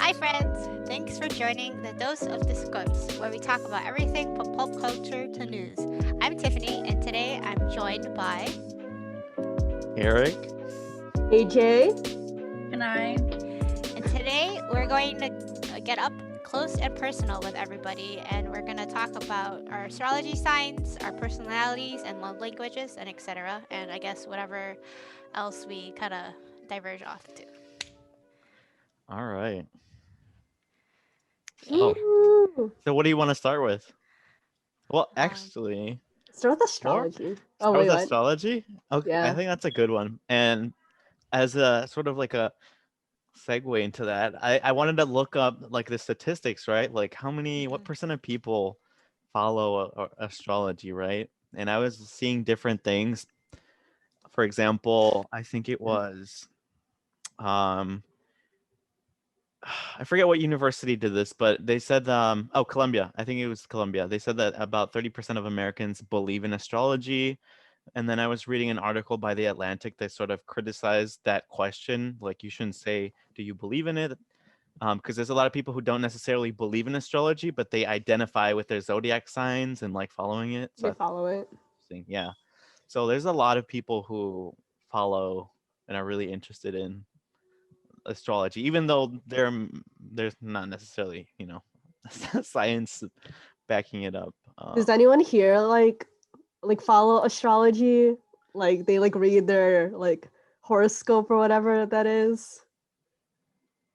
Hi, friends! Thanks for joining the Dose of Discourse, where we talk about everything from pop culture to news. I'm Tiffany, and today I'm joined by Eric. AJ. And I. And today we're going to get up close and personal with everybody, and we're going to talk about our astrology signs, our personalities, and love languages, and etc. And I guess whatever else we kind of diverge off to. All right. Ooh. So what do you want to start with? Well, Um, actually, Start with astrology. Oh, start wait, with what? astrology. Okay, I Yeah. think that's a good one. And as a sort of like a segue into that, I wanted to look up like the statistics, right? Like what percent of people follow astrology, right? And I was seeing different things. For example, I think it was I forget what university did this, but they said, Columbia. I think it was Columbia. They said that about 30% of Americans believe in astrology. And then I was reading an article by The Atlantic that sort of criticized that question. Like, you shouldn't say, do you believe in it? Because there's a lot of people who don't necessarily believe in astrology, but they identify with their zodiac signs and like following it. So They follow it. interesting. Yeah. So there's a lot of people who follow and are really interested in astrology, even though there's not necessarily science backing it up. Does anyone here like follow astrology? Like they like read their like horoscope or whatever that is?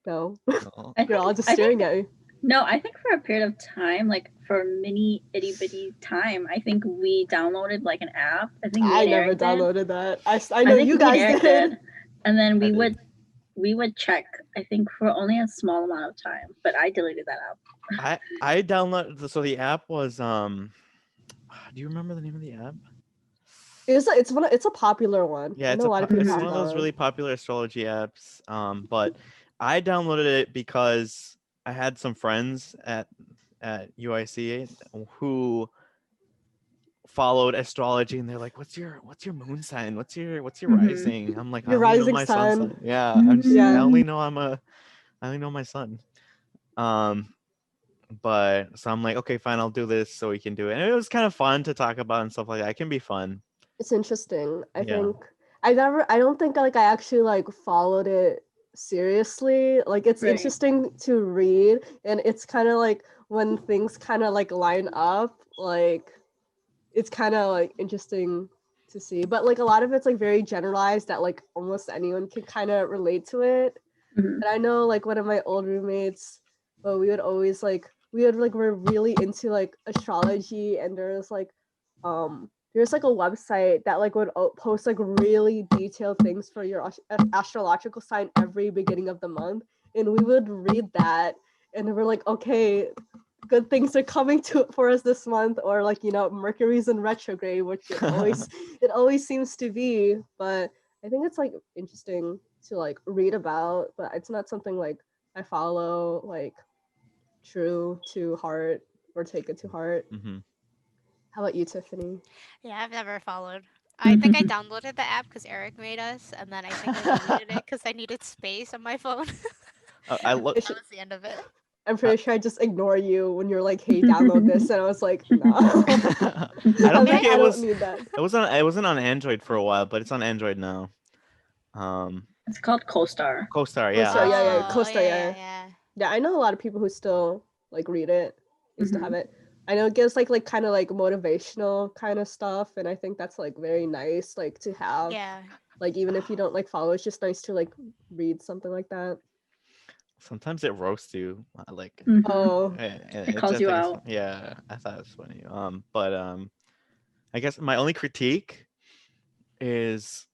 No. Well, I You're all think- just I staring think- at me. No, I think for a period of time, like for a mini itty bitty time, I think we downloaded like an app. I think me I and never Eric did. downloaded that. I I know think you me and guys Eric did. And then I did. we would check, I think, for only a small amount of time. But I deleted that app. I downloaded. So the app was do you remember the name of the app? It's a popular one. Yeah, I know a lot of people it's have one of that those really popular astrology apps. But I downloaded it because I had some friends at UIC who followed astrology, and they're like, what's your moon sign, what's your Mhm. rising? I'm like, Your I only know rising my sun sign. sign. Yeah, I'm just, Yeah. I only know my son. But so I'm like, okay, fine, I'll do this so we can do it. And it was kind of fun to talk about and stuff like that. It can be fun. It's interesting. I Yeah. think I don't think like I actually like followed it seriously. Like it's Right. interesting to read, and it's kind of like when things kind of like line up, like it's kind of like interesting to see. But like a lot of it's like very generalized that like almost anyone can kind of relate to it. Mhm. And I know like one of my old roommates, but we would always like we're really into like astrology, and there's like a website that like would post like really detailed things for your astrological sign every beginning of the month, and we would read that, and we're like, okay, good things are coming for us this month, or like Mercury's in retrograde, which it always seems to be. But I think it's like interesting to like read about, but it's not something like I follow like true to heart or take it to heart. Mm-hmm. How about you, Tiffany? Yeah, I've never followed. I think I downloaded the app because Eric made us, and then I think I deleted it because I needed space on my phone. I look. That was the end of it. I'm pretty sure I just ignore you when you're like, "Hey, download this," and I was like, "No." I don't I'm think like, I it don't was. need that. It wasn't on Android for a while, but it's on Android now. It's called CoStar. CoStar, yeah. CoStar, yeah, Oh, CoStar, yeah. yeah. Yeah, I know a lot of people who still like read it. They still Mhm. have it. I know it gives like kind of like motivational kind of stuff, and I think that's like very nice like to have. Yeah. Like even if you don't like follow, it's just nice to like read something like that. Sometimes it roasts you, like. Mhm. Oh, And It calls I you think it's out. fun. Yeah, I thought it was funny. But I guess my only critique is,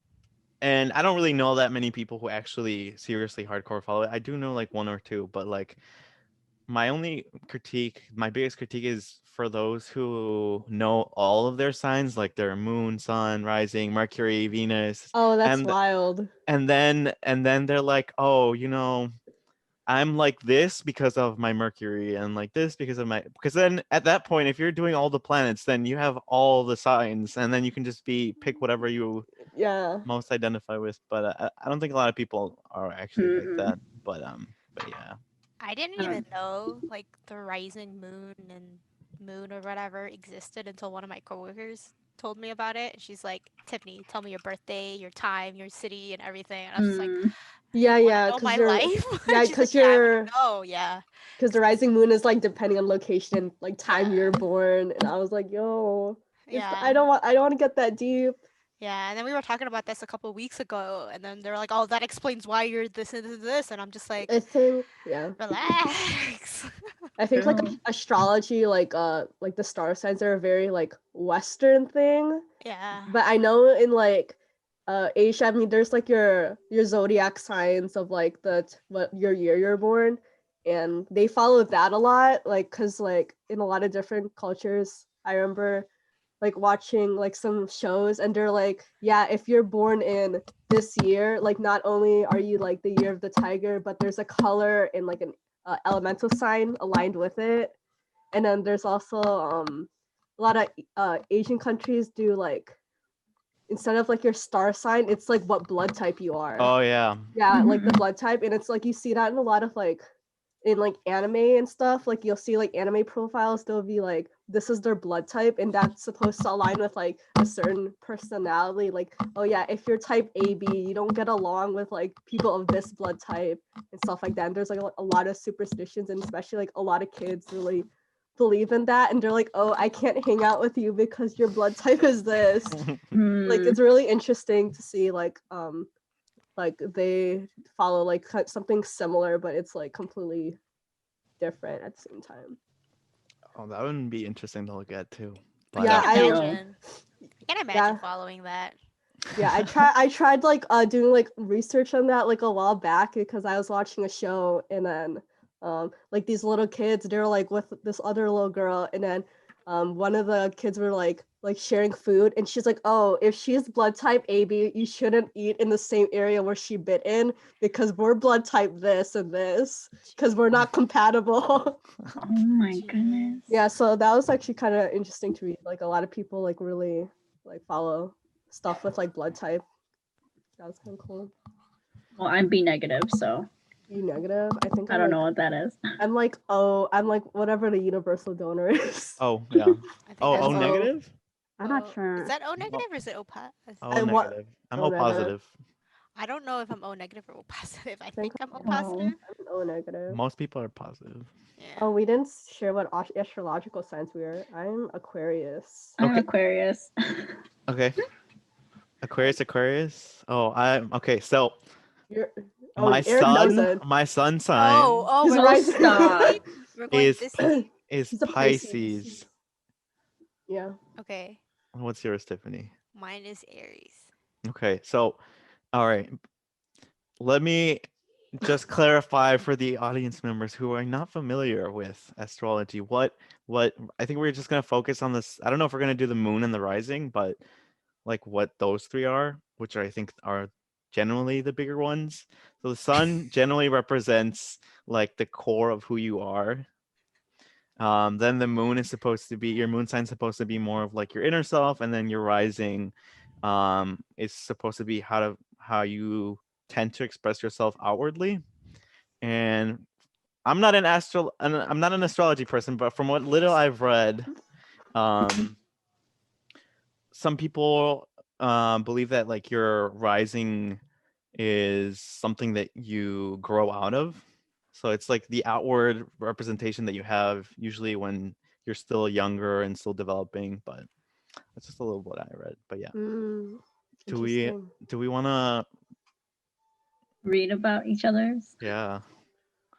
and I don't really know that many people who actually seriously hardcore follow it. I do know like one or two, but like my biggest critique is for those who know all of their signs, like their moon, sun, rising, Mercury, Venus, oh, that's and wild. then they're like, oh, I'm like this because of my Mercury, and like this because of because then at that point, if you're doing all the planets, then you have all the signs, and then you can just pick whatever you Yeah. most identify with. But I don't think a lot of people are actually like Mhm. that. But yeah. I didn't Um, even know like the rising moon and moon or whatever existed until one of my coworkers told me about it. She's like, Tiffany, tell me your birthday, your time, your city, and everything. And I was just like, Yeah, you want yeah, to know because my you're life? yeah, She's like, because yeah, I want you're to know. Yeah. because the rising moon is like depending on location, like time Yeah. you're born, and I was like, yo, Yeah. I don't want to get that deep. Yeah, and then we were talking about this a couple weeks ago, and then they're like, "Oh, that explains why you're this and this," and I'm just like, I think yeah. "Relax." I think like True. astrology, like the star signs are a very like Western thing. Yeah. But I know in like Asia, I mean, there's like your zodiac signs of like what your year you're born, and they follow that a lot. Like, cause like in a lot of different cultures, I remember like watching like some shows, and they're like, yeah, if you're born in this year, like not only are you like the year of the tiger, but there's a color and like an elemental sign aligned with it. And then there's also a lot of Asian countries do like instead of like your star sign, it's like what blood type you are. Oh yeah. Yeah, like the Mhm. blood type, and it's like you see that in a lot of like in like anime and stuff. Like you'll see like anime profiles, they'll be like, this is their blood type, and that's supposed to align with like a certain personality. Like, oh yeah, if you're type AB, you don't get along with like people of this blood type and stuff like that. And there's like a lot of superstitions, and especially like a lot of kids really believe in that, and they're like, oh, I can't hang out with you because your blood type is this. Like Mm. it's really interesting to see like they follow like something similar, but it's like completely different at the same time. Oh, that would be interesting to look at too. I Yeah, can't I imagine. I can't imagine yeah following that. yeah I tried like doing like research on that like a while back because I was watching a show, and then like these little kids, they were like with this other little girl, and then one of the kids were like sharing food, and she's like, oh, if she's blood type AB, you shouldn't eat in the same area where she bit in because we're blood type this and this because we're not compatible. Oh my Jeez. goodness. Yeah, so that was actually kind of interesting to read. Like a lot of people like really like follow stuff with like blood type. That was kind of cool. Well, I'm B negative, so You negative? I think I don't know what that is. I'm like whatever the universal donor is. Oh yeah. I think Oh, that's O O. negative. I'm not O. sure. Is that O negative or is it O positive? O And what? negative. I'm O O negative. positive. I don't know if I'm O negative or O positive. I think think I'm O I'm- positive. I'm O negative. Most people are positive. Yeah. Oh, we didn't share what astrological signs we are. I'm Aquarius. I'm Okay. Aquarius. Okay. Aquarius. Oh, I'm okay. So You're my Eric knows sun, it. my sun sign Oh, He's we're right. going this deep? We're going is this deep? is He's a Pisces. Yeah. Okay. What's yours, Tiffany? Mine is Aries. Okay, so all right. Let me just clarify for the audience members who are not familiar with astrology. What I think we're just gonna focus on this. I don't know if we're gonna do the moon and the rising, but like what those three are, which I think are generally the bigger ones. So the sun generally represents like the core of who you are. Then the moon is supposed to be your moon sign supposed to be more of like your inner self, and then your rising is supposed to be how you tend to express yourself outwardly. And I'm not an astrology person, but from what little I've read, some people believe that like your rising is something that you grow out of. So it's like the outward representation that you have usually when you're still younger and still developing. But that's just a little what I read. But yeah, Mm, do we interesting. want to? Read about each other's. Yeah.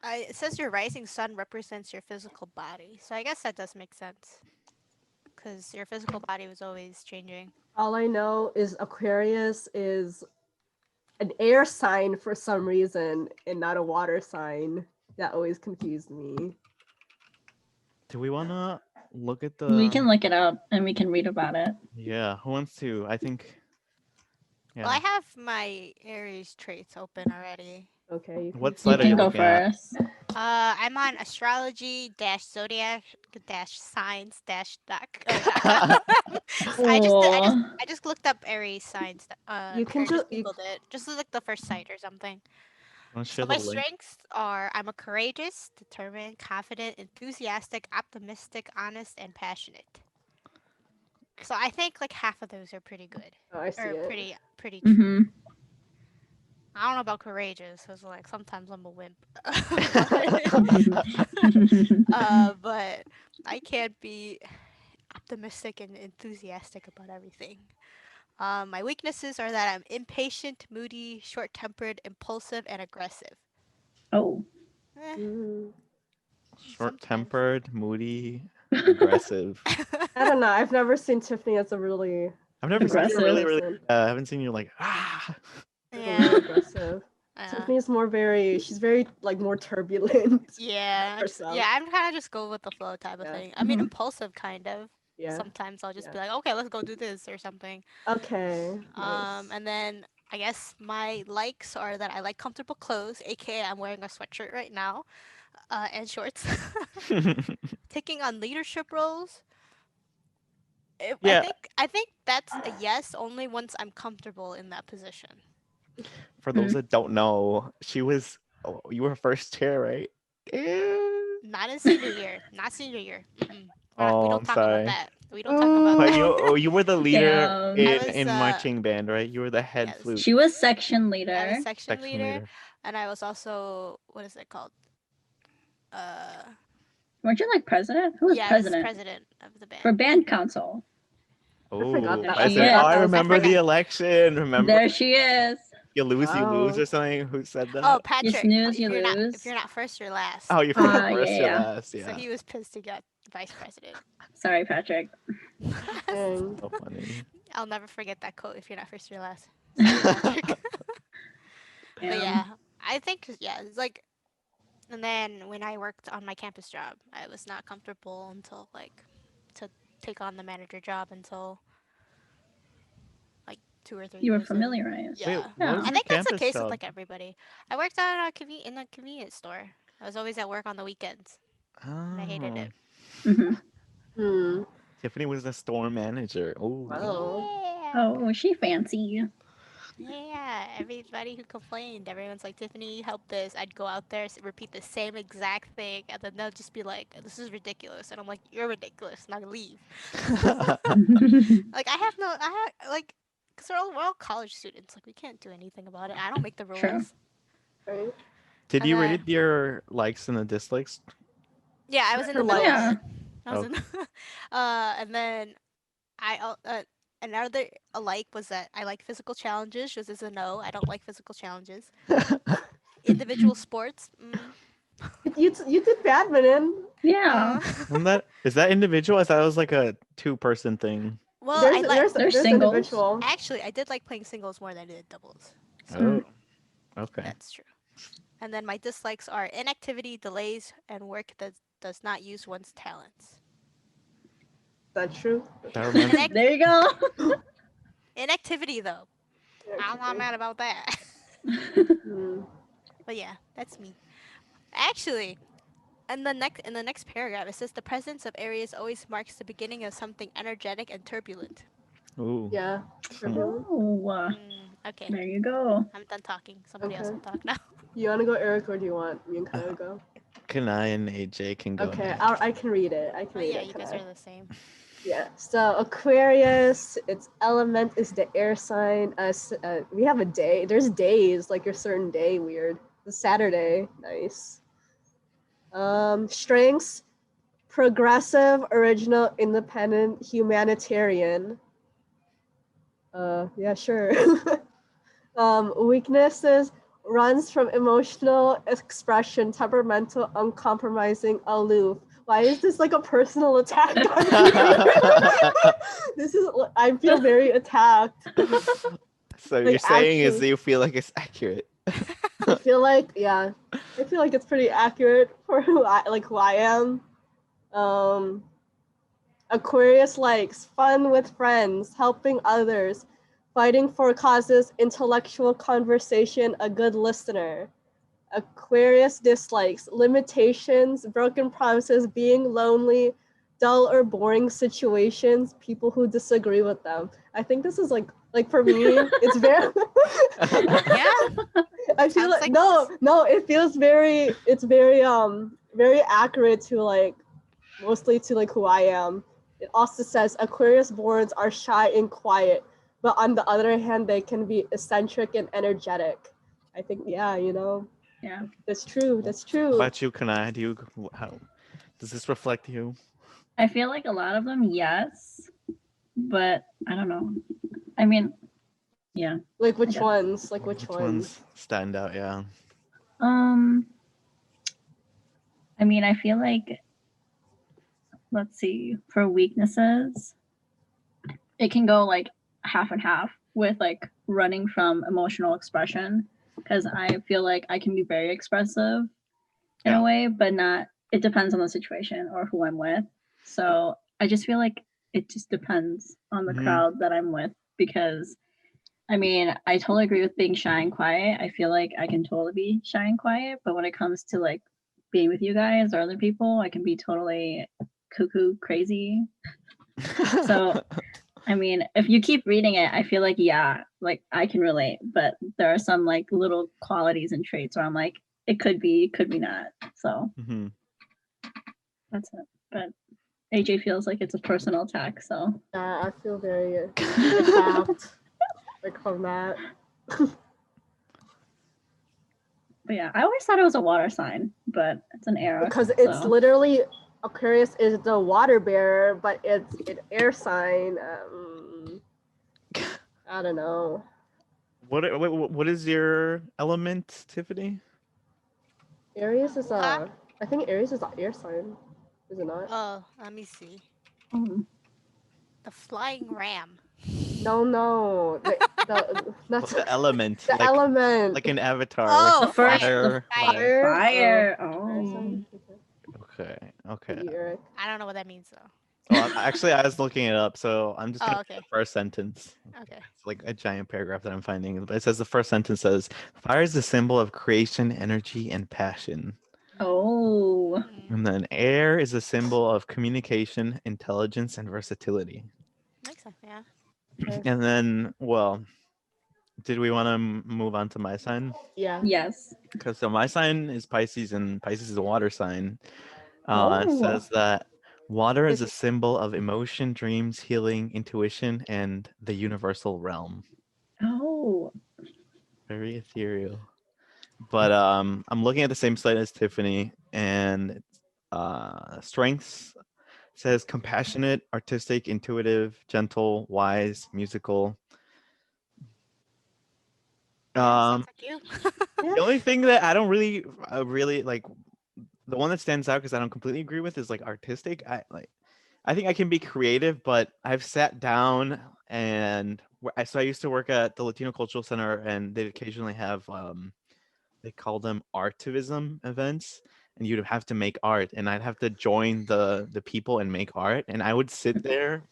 It says your rising sun represents your physical body. So I guess that does make sense. Because your physical body was always changing. All I know is Aquarius is an air sign for some reason and not a water sign. That always confused me. Do we want to look at the? We can look it up and we can read about it. Yeah. Who wants to? I think. Yeah. Well, I have my Aries traits open already. Okay. You What You side are can you go looking at? first. I'm on astrology zodiac signs .com. I just looked up Aries signs. You can just you googled it. Just like the first site or something. Wanna So share my the link? strengths are I'm a courageous, determined, confident, enthusiastic, optimistic, honest, and passionate. So I think like half of those are pretty good. Oh, I see Or it. pretty true. Mm-hmm. I don't know about courageous, because like sometimes I'm a wimp. But I can't be optimistic and enthusiastic about everything. My weaknesses are that I'm impatient, moody, short-tempered, impulsive, and aggressive. Oh. Eh, Mm. Short-tempered, moody, aggressive. I don't know. I've never seen Tiffany as a really I've never seen you Aggressive. really, really. person. I haven't seen you like ah. Really yeah. aggressive. Tiffany's she's very like more turbulent. Yeah, herself. yeah, I'm kind of just go with the flow type of Yeah. thing. I mean, Mhm. impulsive kind of. Yeah. Sometimes I'll just be Yeah. like, okay, let's go do this or something. Okay. Nice. And then I guess my likes are that I like comfortable clothes, aka I'm wearing a sweatshirt right now, and shorts. Taking on leadership roles. Yeah. I think that's a yes only once I'm comfortable in that position. For those that don't know, you were first chair, right? Not in senior year. Not senior year. Mm-mm. We Oh, don't I'm talk about sorry. that. We don't talk about But that. you were the leader Damn. in, I was, in marching band, right? You were the head yes. flute She was section I leader. was section section leader, leader. and I was also what is it called? Weren't you like president? Who was Yeah, I was president? president of the band. For band council. Oh, that was president. her. Oh, I That was remember the forgot. election. Remember, There she is. you lose Wow. or something. Who said that? Oh, You Patrick. snooze, you if lose. you're not first, you're last. Oh, you're from the Ah, first yeah, to yeah. last. Yeah. So he was pissed to get vice president. Sorry, Patrick. Dang. So funny. I'll never forget that quote. If you're not first, you're last. Sorry, Patrick. But yeah, I think it's like. And then when I worked on my campus job, I was not comfortable until like to take on the manager job until like 2 or 3 You were years in. familiarized. Yeah. Wait, what was I your think that's the campus case job? with like everybody. I worked on in a convenience store. I was always at work on the weekends. And I hated it. Mm-hmm. Hmm. Tiffany was the store manager. Oh. Wow. Yeah. Oh, was she fancy? Yeah, everybody who complained, everyone's like, Tiffany, help this. I'd go out there, repeat the same exact thing, and then they'll just be like, this is ridiculous. And I'm like, you're ridiculous, now leave. Like, because we're all college students. Like, we can't do anything about it. I don't make the rules. True. Right. Did And you then- read your likes and the dislikes? Yeah, I was in the Her middle. likes. Yeah. I was in, and then another alike was that I like physical challenges. Just as a no, I don't like physical challenges. Individual sports. You did badminton. Yeah. Is that individual? I thought it was like a 2-person thing. Well, There's singles. individual. actually, I did like playing singles more than I did doubles. Oh, okay. That's true. And then my dislikes are inactivity, delays, and work that does not use one's talents. That's true. That reminds There you go. Inactivity, though. I'm not mad about that. Hmm. But yeah, that's me. Actually, in the next paragraph, it says the presence of Aries always marks the beginning of something energetic and turbulent. Ooh. Yeah. Turbulent. Oh, Okay, there you go. I'm done talking. Somebody else Okay. can talk now. You want to go, Eric, or do you want me and Kyle to go? Kanai and AJ can go. Okay, next. I can read it. Oh yeah, you guys are the same. Yeah. So Aquarius, its element is the air sign. We have a day. There's days like your certain day. Weird. The Saturday. Nice. Strengths: progressive, original, independent, humanitarian. Yeah, sure. Weaknesses: runs from emotional expression, temperamental, uncompromising, aloof. Why is this like a personal attack on me? I feel very attacked. So Like, you're saying is actually- you feel like it's accurate. I feel like it's pretty accurate for who I am. Aquarius likes fun with friends, helping others, fighting for causes, intellectual conversation, a good listener. Aquarius dislikes limitations, broken promises, being lonely, dull or boring situations, people who disagree with them. I think this is like for me, it's very Yeah. I feel Sounds like like no, it feels it's very accurate to like mostly to like who I am. It also says Aquarius borns are shy and quiet, but on the other hand, they can be eccentric and energetic. I think yeah, Yeah. that's true. That's How true. about you, Kanai? How does this reflect you? I feel like a lot of them, yes, but I don't know. I mean, yeah. Like which guess. ones? Like which Which ones? ones stand out? Yeah. I mean, I feel like, let's see, for weaknesses, it can go like half and half with like running from emotional expression because I feel like I can be very expressive in Yeah. a way, but not, it depends on the situation or who I'm with. So I just feel like it just depends on the Mhm. crowd that I'm with because I mean, I totally agree with being shy and quiet. I feel like I can totally be shy and quiet, but when it comes to like being with you guys or other people, I can be totally cuckoo crazy. So I mean, if you keep reading it, I feel like yeah, like I can relate, but there are some like little qualities and traits where I'm like, it could be not. So Mhm. that's it. But AJ feels like it's a personal attack, so I feel very attacked like from that. but yeah, I always thought it was a water sign, but it's an air. Because it's so. literally Aquarius is the water bearer, but it's an air sign. I don't know. What is your element, Tiffany? Aries is Huh? I think Aries is an air sign, is it not? Oh, let me see. Mm. The flying ram. No, What's that's the element? the element. Like an avatar, Oh, like The first, fire. fire. fire. Air Oh. sign? Okay. Okay. You, Eric. I don't know what that means though. Well, actually, I was looking it up, so I'm just gonna Oh, read okay. the first sentence. Okay. It's like a giant paragraph that I'm finding. But it says the first sentence says, "Fire is the symbol of creation, energy, and passion." Oh. Hmm. And then air is a symbol of communication, intelligence, and versatility. Makes sense. Yeah. And then, well, did we want to move on to my sign? Yeah. Yes. Because so my sign is Pisces, and Pisces is a water sign. It Oh. says that water is a symbol of emotion, dreams, healing, intuition, and the universal realm. Oh. Very ethereal. But I'm looking at the same site as Tiffany, and strengths says compassionate, artistic, intuitive, gentle, wise, musical. Yeah, sounds like you. The only thing that I don't really like, the one that stands out because I don't completely agree with is like artistic. I think I can be creative, but I've sat down and so I used to work at the Latino Cultural Center, and they'd occasionally have they call them artivism events, and you'd have to make art, and I'd have to join the people and make art, and I would sit there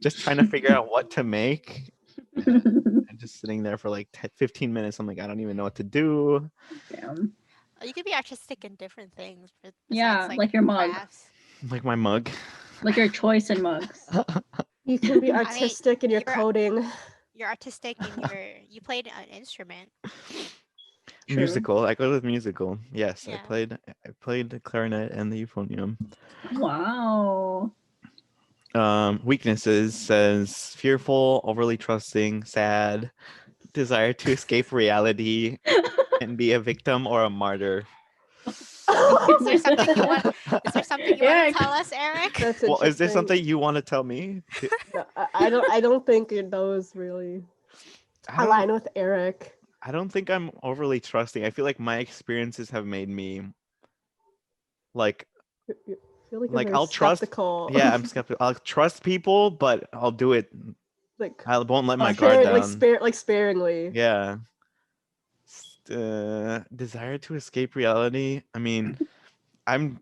just trying to figure out what to make. And just sitting there for like 15 minutes. I'm like, I don't even know what to do. Damn. You could be artistic in different things besides Yeah, like your mug. crafts. Like my mug. Like your choice in mugs. You can be I mean, artistic in your you're- coding. You're artistic in you played an instrument. True. Musical. I go with musical. Yes, Yeah. I played the clarinet and the euphonium. Wow. Weaknesses says fearful, overly trusting, sad, desire to escape reality, and be a victim or a martyr. Is there something you want? Is there something you want Eric. to tell us, Eric? That's Well, is there interesting. something you want to tell me? No, I don't think those really align with Eric. I don't think I'm overly trusting. I feel like my experiences have made me like You feel like, like you're I'll trust. skeptical. Yeah, I'm skeptical. I'll trust people, but I'll do it. like I won't let my guard down. sparingly. Yeah. Desire to escape reality. I mean, I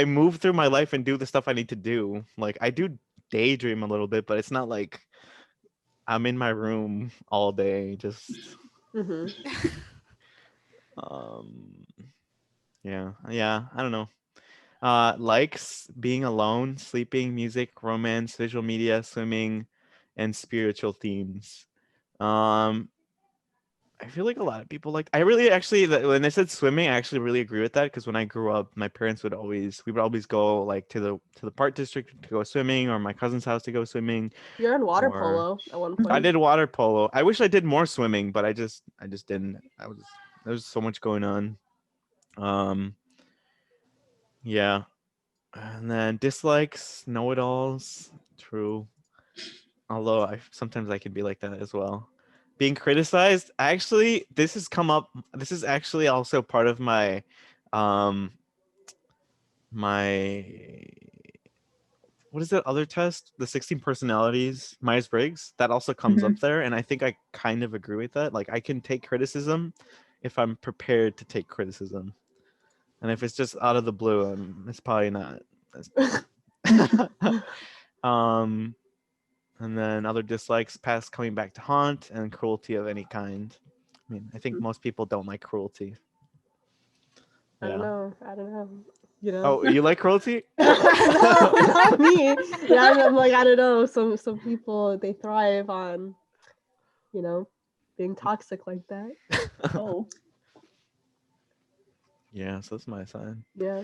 move through my life and do the stuff I need to do. Like I do daydream a little bit, but it's not like I'm in my room all day just Mm-hmm. um yeah, I don't know. Likes being alone, sleeping, music, romance, visual media, swimming, and spiritual themes. I feel like a lot of people like. I really actually when they said swimming, I actually really agree with that because when I grew up, my parents we would always go like to the park district to go swimming, or my cousin's house to go swimming. You're in water Or polo at one I point. did water polo. I wish I did more swimming, but I just didn't. There's so much going on. Yeah. And then dislikes, know-it-alls. True. Although sometimes I can be like that as well. Being criticized. Actually, this has come up. This is actually also part of my my what is that other test? The 16 personalities, Myers-Briggs. That also comes up there, and I think I kind of agree with that. Like I can take criticism if I'm prepared to take criticism. And if it's just out of the blue, it's probably not. And then other dislikes, past coming back to haunt, and cruelty of any kind. I mean, I think most people don't like cruelty. I don't know. You know. Oh, you like cruelty? No, not me. Yeah, I'm like, I don't know. Some people they thrive on, being toxic like that. Oh. Yeah, so that's my sign. Yeah.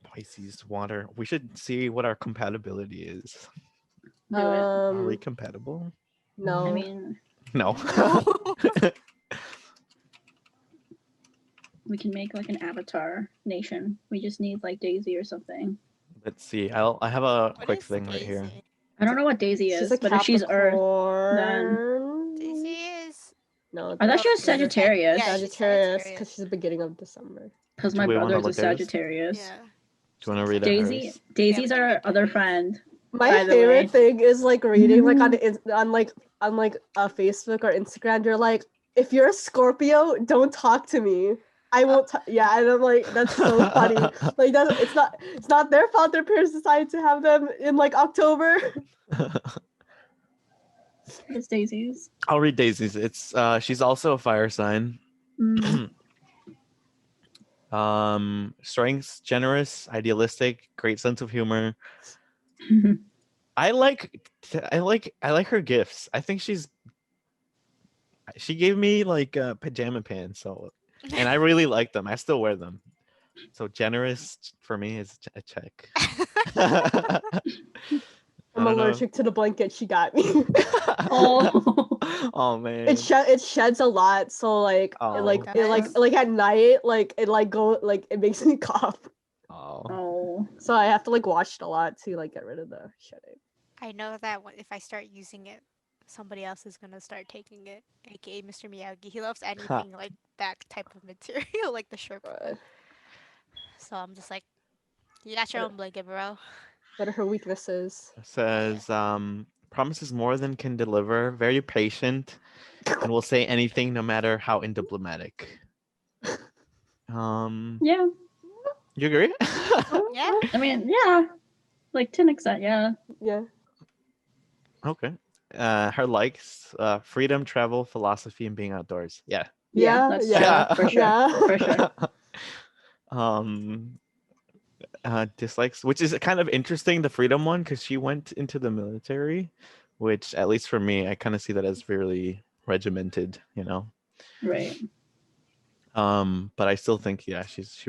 Pisces, water. We should see what our compatibility is. Do it. Are we compatible? No. I mean, No. we can make like an avatar nation. We just need like Daisy or something. Let's see. I have a What quick is thing right here. Daisy? I don't know what Daisy She's is, a but if she's Earth, Capricorn. Daisy is. No, I thought she was that's Sagittarius. Sagittarius. Yeah, she's Sagittarius, Sagittarius. because she's the beginning of December. Because Do my we wanna brother's a look at hers? Sagittarius. Yeah. Do you want to read Daisy, hers? Daisy's Yeah, we can our read other hers. friend. My By the favorite way. thing is like reading like on Facebook or Instagram. They're like, if you're a Scorpio, don't talk to me. I won't. Yeah, and I'm like, that's so funny. Like it's not their fault. Their parents decided to have them in like October. It's Daisy's. I'll read Daisy's. It's she's also a fire sign. Strengths, generous, idealistic, great sense of humor. I like her gifts. I think she gave me like pajama pants, so and I really like them. I still wear them. So generous for me is a check. I I'm don't know. allergic to the blanket she got me. Oh. Oh man. It sheds a lot, so like Oh. it at night it makes me cough. Oh. Oh. So I have to like wash it a lot to like get rid of the shedding. I know that if I start using it, somebody else is gonna start taking it, aka Mr. Miyagi. He loves anything like that type of material, like the shrimp. But So I'm just like, you got your own blanket, bro. what are her weaknesses? It says promises more than can deliver, very patient, and will say anything no matter how undiplomatic. Yeah. You agree? Yeah. I mean, yeah. Like to an extent, yeah. Yeah. Okay. Her likes freedom, travel, philosophy, and being outdoors. Yeah. Yeah, That's yeah, for sure. yeah. For sure. Dislikes, which is kind of interesting, the freedom one, because she went into the military, which at least for me, I kind of see that as really regimented, Right. But I still think she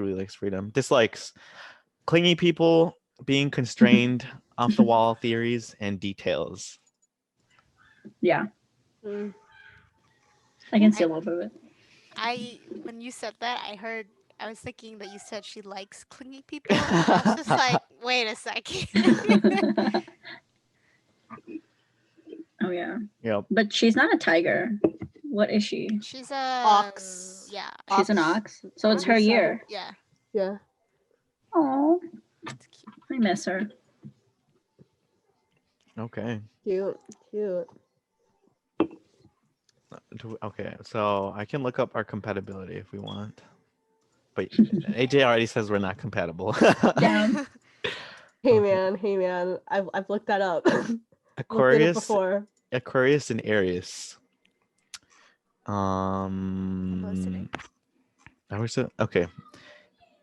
really likes freedom. Dislikes clingy people, being constrained, off the wall theories, and details. Yeah. Mm. I can see a little bit of it. When you said that, I was thinking that you said she likes clingy people. And I was just like, wait a second. Oh yeah. Yep. But she's not a tiger. What is she? She's a Ox. Yeah. She's an ox. So it's her Ox. year. Yeah. Yeah. Oh, It's cute. I miss her. Okay. Cute. Okay, so I can look up our compatibility if we want. But AJ already says we're not compatible. Down. Hey man. I've looked that up. Looked at it Aquarius, before. Aquarius and Aries. listening. Okay.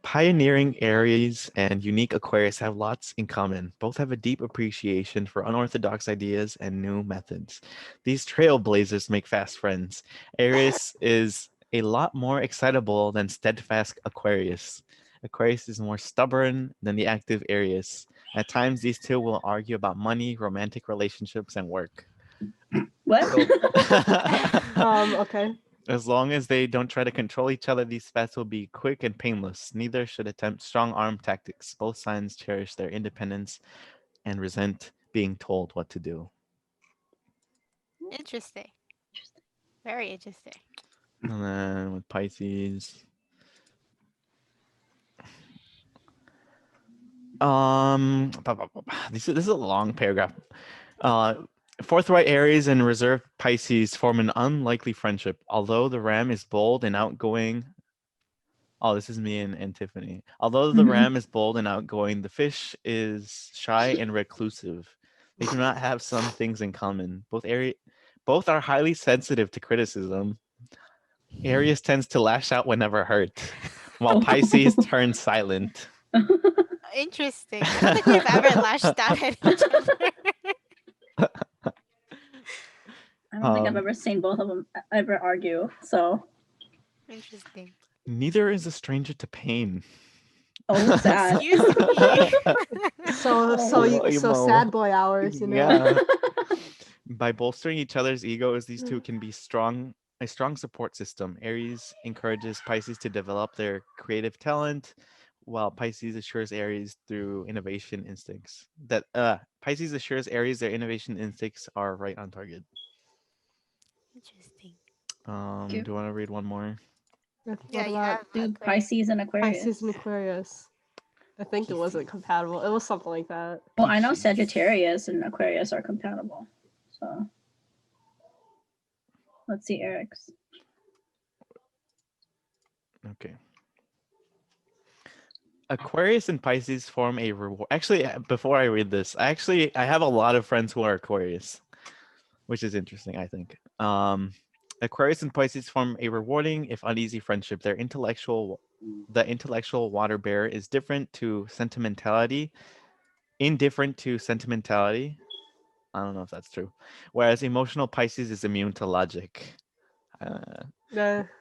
Pioneering Aries and unique Aquarius have lots in common. Both have a deep appreciation for unorthodox ideas and new methods. These trailblazers make fast friends. Aries is a lot more excitable than steadfast Aquarius. Aquarius is more stubborn than the active Aries. At times, these two will argue about money, romantic relationships, and work. What? Okay. As long as they don't try to control each other, these spats will be quick and painless. Neither should attempt strong arm tactics. Both signs cherish their independence and resent being told what to do. Interesting. Very interesting. And then with Pisces, this is a long paragraph. Forthright Aries and reserved Pisces form an unlikely friendship. Although the ram is bold and outgoing. Oh, this is me and Tiffany. Although the ram is bold and outgoing, the fish is shy and reclusive. They do not have some things in common. Both are highly sensitive to criticism. Aries tends to lash out whenever hurt, while Pisces turns silent. Interesting. I don't think we've ever lashed out at each other. I don't think I've Um, ever seen both of them ever argue. So, Interesting. Neither is a stranger to pain. oh, sad. Excuse me. So Emo. sad boy hours, you know. Yeah. By bolstering each other's egos, these two can be a strong support system. Aries encourages Pisces to develop their creative talent, while Pisces assures Aries through innovation instincts. Pisces assures Aries their innovation instincts are right on target. Interesting. Do you want to read one more? What Yeah, you about have Dude, Aquarius. Pisces and Aquarius. Pisces and Aquarius? I think it wasn't compatible. It was something like that. Well, I know Pisces. Sagittarius and Aquarius are compatible. So, let's see Eric's. Okay. Aquarius and Pisces form a reward. Actually, before I read this, I have a lot of friends who are Aquarius, which is interesting, I think. Aquarius and Pisces form a rewarding, if uneasy, friendship. The intellectual water bear is indifferent to sentimentality. I don't know if that's true. Whereas emotional Pisces is immune to logic.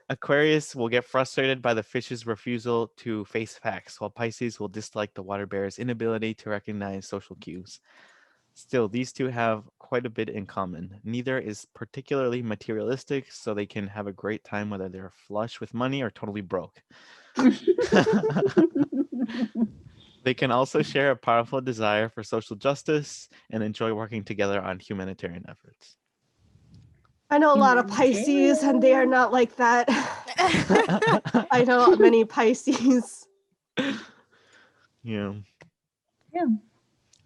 Aquarius will get frustrated by the fish's refusal to face facts, while Pisces will dislike the water bear's inability to recognize social cues. Still, these two have quite a bit in common. Neither is particularly materialistic, so they can have a great time whether they're flush with money or totally broke. They can also share a powerful desire for social justice and enjoy working together on humanitarian efforts. I know a lot of Pisces, and they are not like that. I know many Pisces. Yeah. Yeah.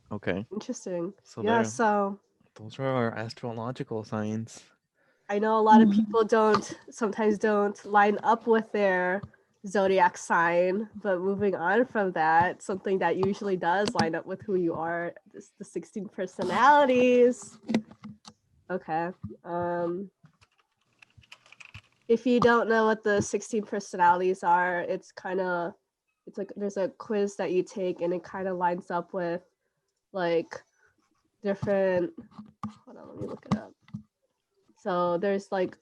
Okay. Interesting. So Yeah, there. so Those are our astrological signs. I know a lot of people sometimes don't line up with their zodiac sign, but moving on from that, something that usually does line up with who you are is the 16 personalities. Okay. If you don't know what the 16 personalities are, it's like there's a quiz that you take and it kind of lines up with like different, hold on, let me look it up. So there's like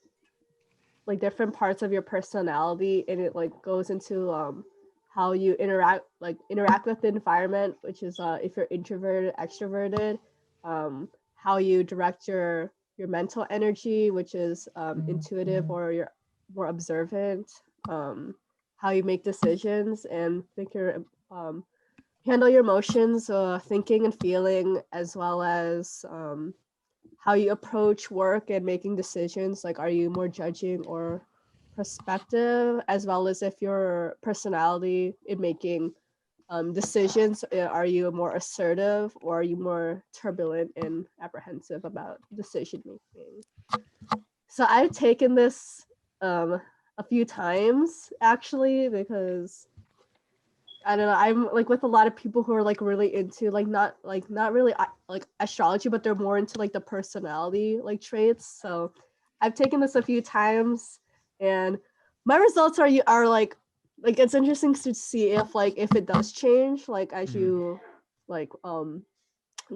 different parts of your personality, and it like goes into how you interact with the environment, which is if you're introverted, extroverted, how you direct your mental energy, which is intuitive, or you're more observant, how you make decisions and handle your emotions, thinking and feeling, as well as how you approach work and making decisions. Like, are you more judging or perspective, as well as if your personality in making decisions, are you more assertive or are you more turbulent and apprehensive about decision making? So I've taken this a few times actually, because I don't know, I'm like with a lot of people who are like really into not really like astrology, but they're more into like the personality like traits. So I've taken this a few times, and my results are like like it's interesting to see if it does change like as Mhm. you like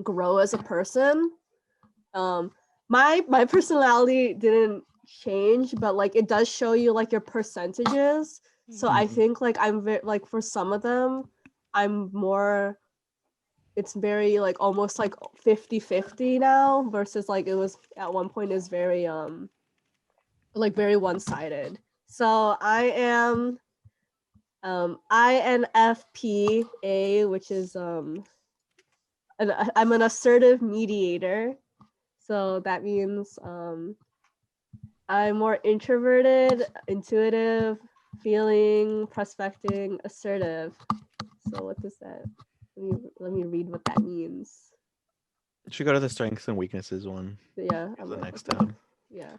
grow as a person. My personality didn't change, but like it does show you like your percentages. So I Mhm. think like I'm very like for some of them I'm more, it's very like almost like 50-50 now versus like it was at one point is very like very one-sided. So I am INFPA, which is I'm an assertive mediator. So that means I'm more introverted, intuitive, feeling, prospecting, assertive. So what does that? Let me read what that means. Should go to the strengths and weaknesses one. Yeah, The I'm next okay. tab. Yeah.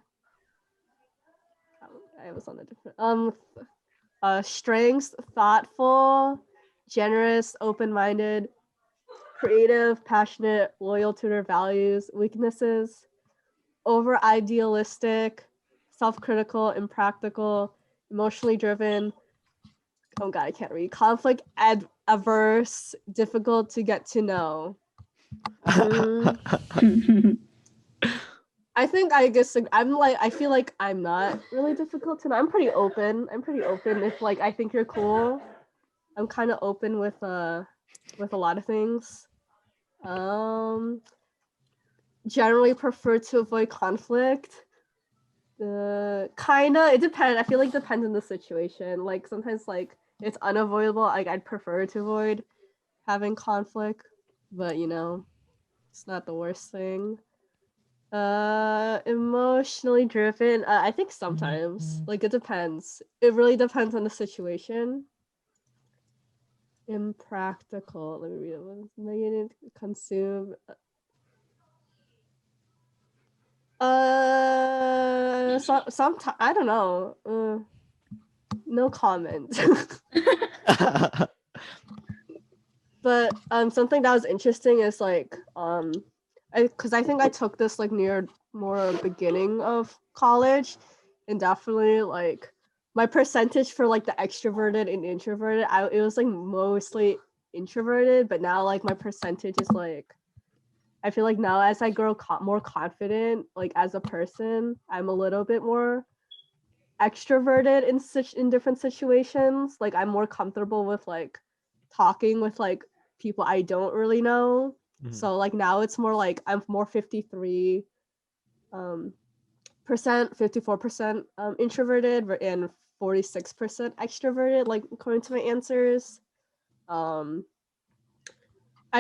I was on a different strengths: thoughtful, generous, open-minded, creative, passionate, loyal to their values. Weaknesses: over idealistic, self-critical, impractical, emotionally driven. Oh god, I can't read. Conflict averse, difficult to get to know. I think I guess like, I feel like I'm not really difficult to know. I'm pretty open. If like I think you're cool. I'm kind of open with a lot of things. Generally prefer to avoid conflict. Kinda, it depends. I feel like it depends on the situation. Like sometimes like it's unavoidable. Like I'd prefer to avoid having conflict, but you know, it's not the worst thing. Emotionally driven. I think sometimes. Like it depends. It really depends on the situation. Impractical. Let me read it. What is negative? Consume. Sometimes I don't know. No comment. But something that was interesting is like because I think I took this like near more beginning of college, and definitely like my percentage for like the extroverted and introverted, it was like mostly introverted, but now like my percentage is like, I feel like now as I grow more confident like as a person, I'm a little bit more extroverted in different situations. Like I'm more comfortable with like talking with like people I don't really know. Mhm. So like now it's more like I'm more 53 percent, 54% introverted and 46% extroverted, like according to my answers. I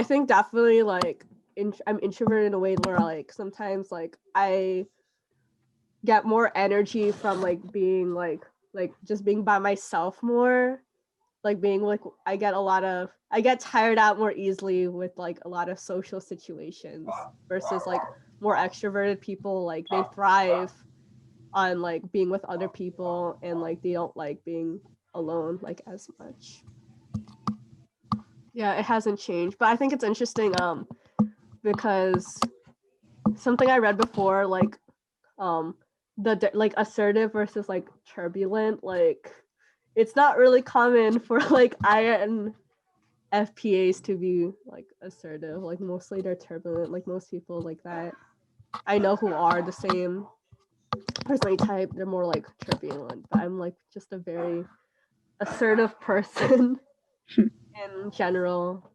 think definitely like I'm introverted in a way where like sometimes like I get more energy from like being like just being by myself more, like being like I get tired out more easily with like a lot of social situations versus like more extroverted people, like they thrive on like being with other people and like they don't like being alone like as much. Yeah, it hasn't changed, but I think it's interesting because something I read before, like the like assertive versus like turbulent, like it's not really common for like INFPAs to be like assertive. Like mostly they're turbulent. Like most people like that I know who are the same personality type, they're more like turbulent. But I'm like just a very assertive person in general.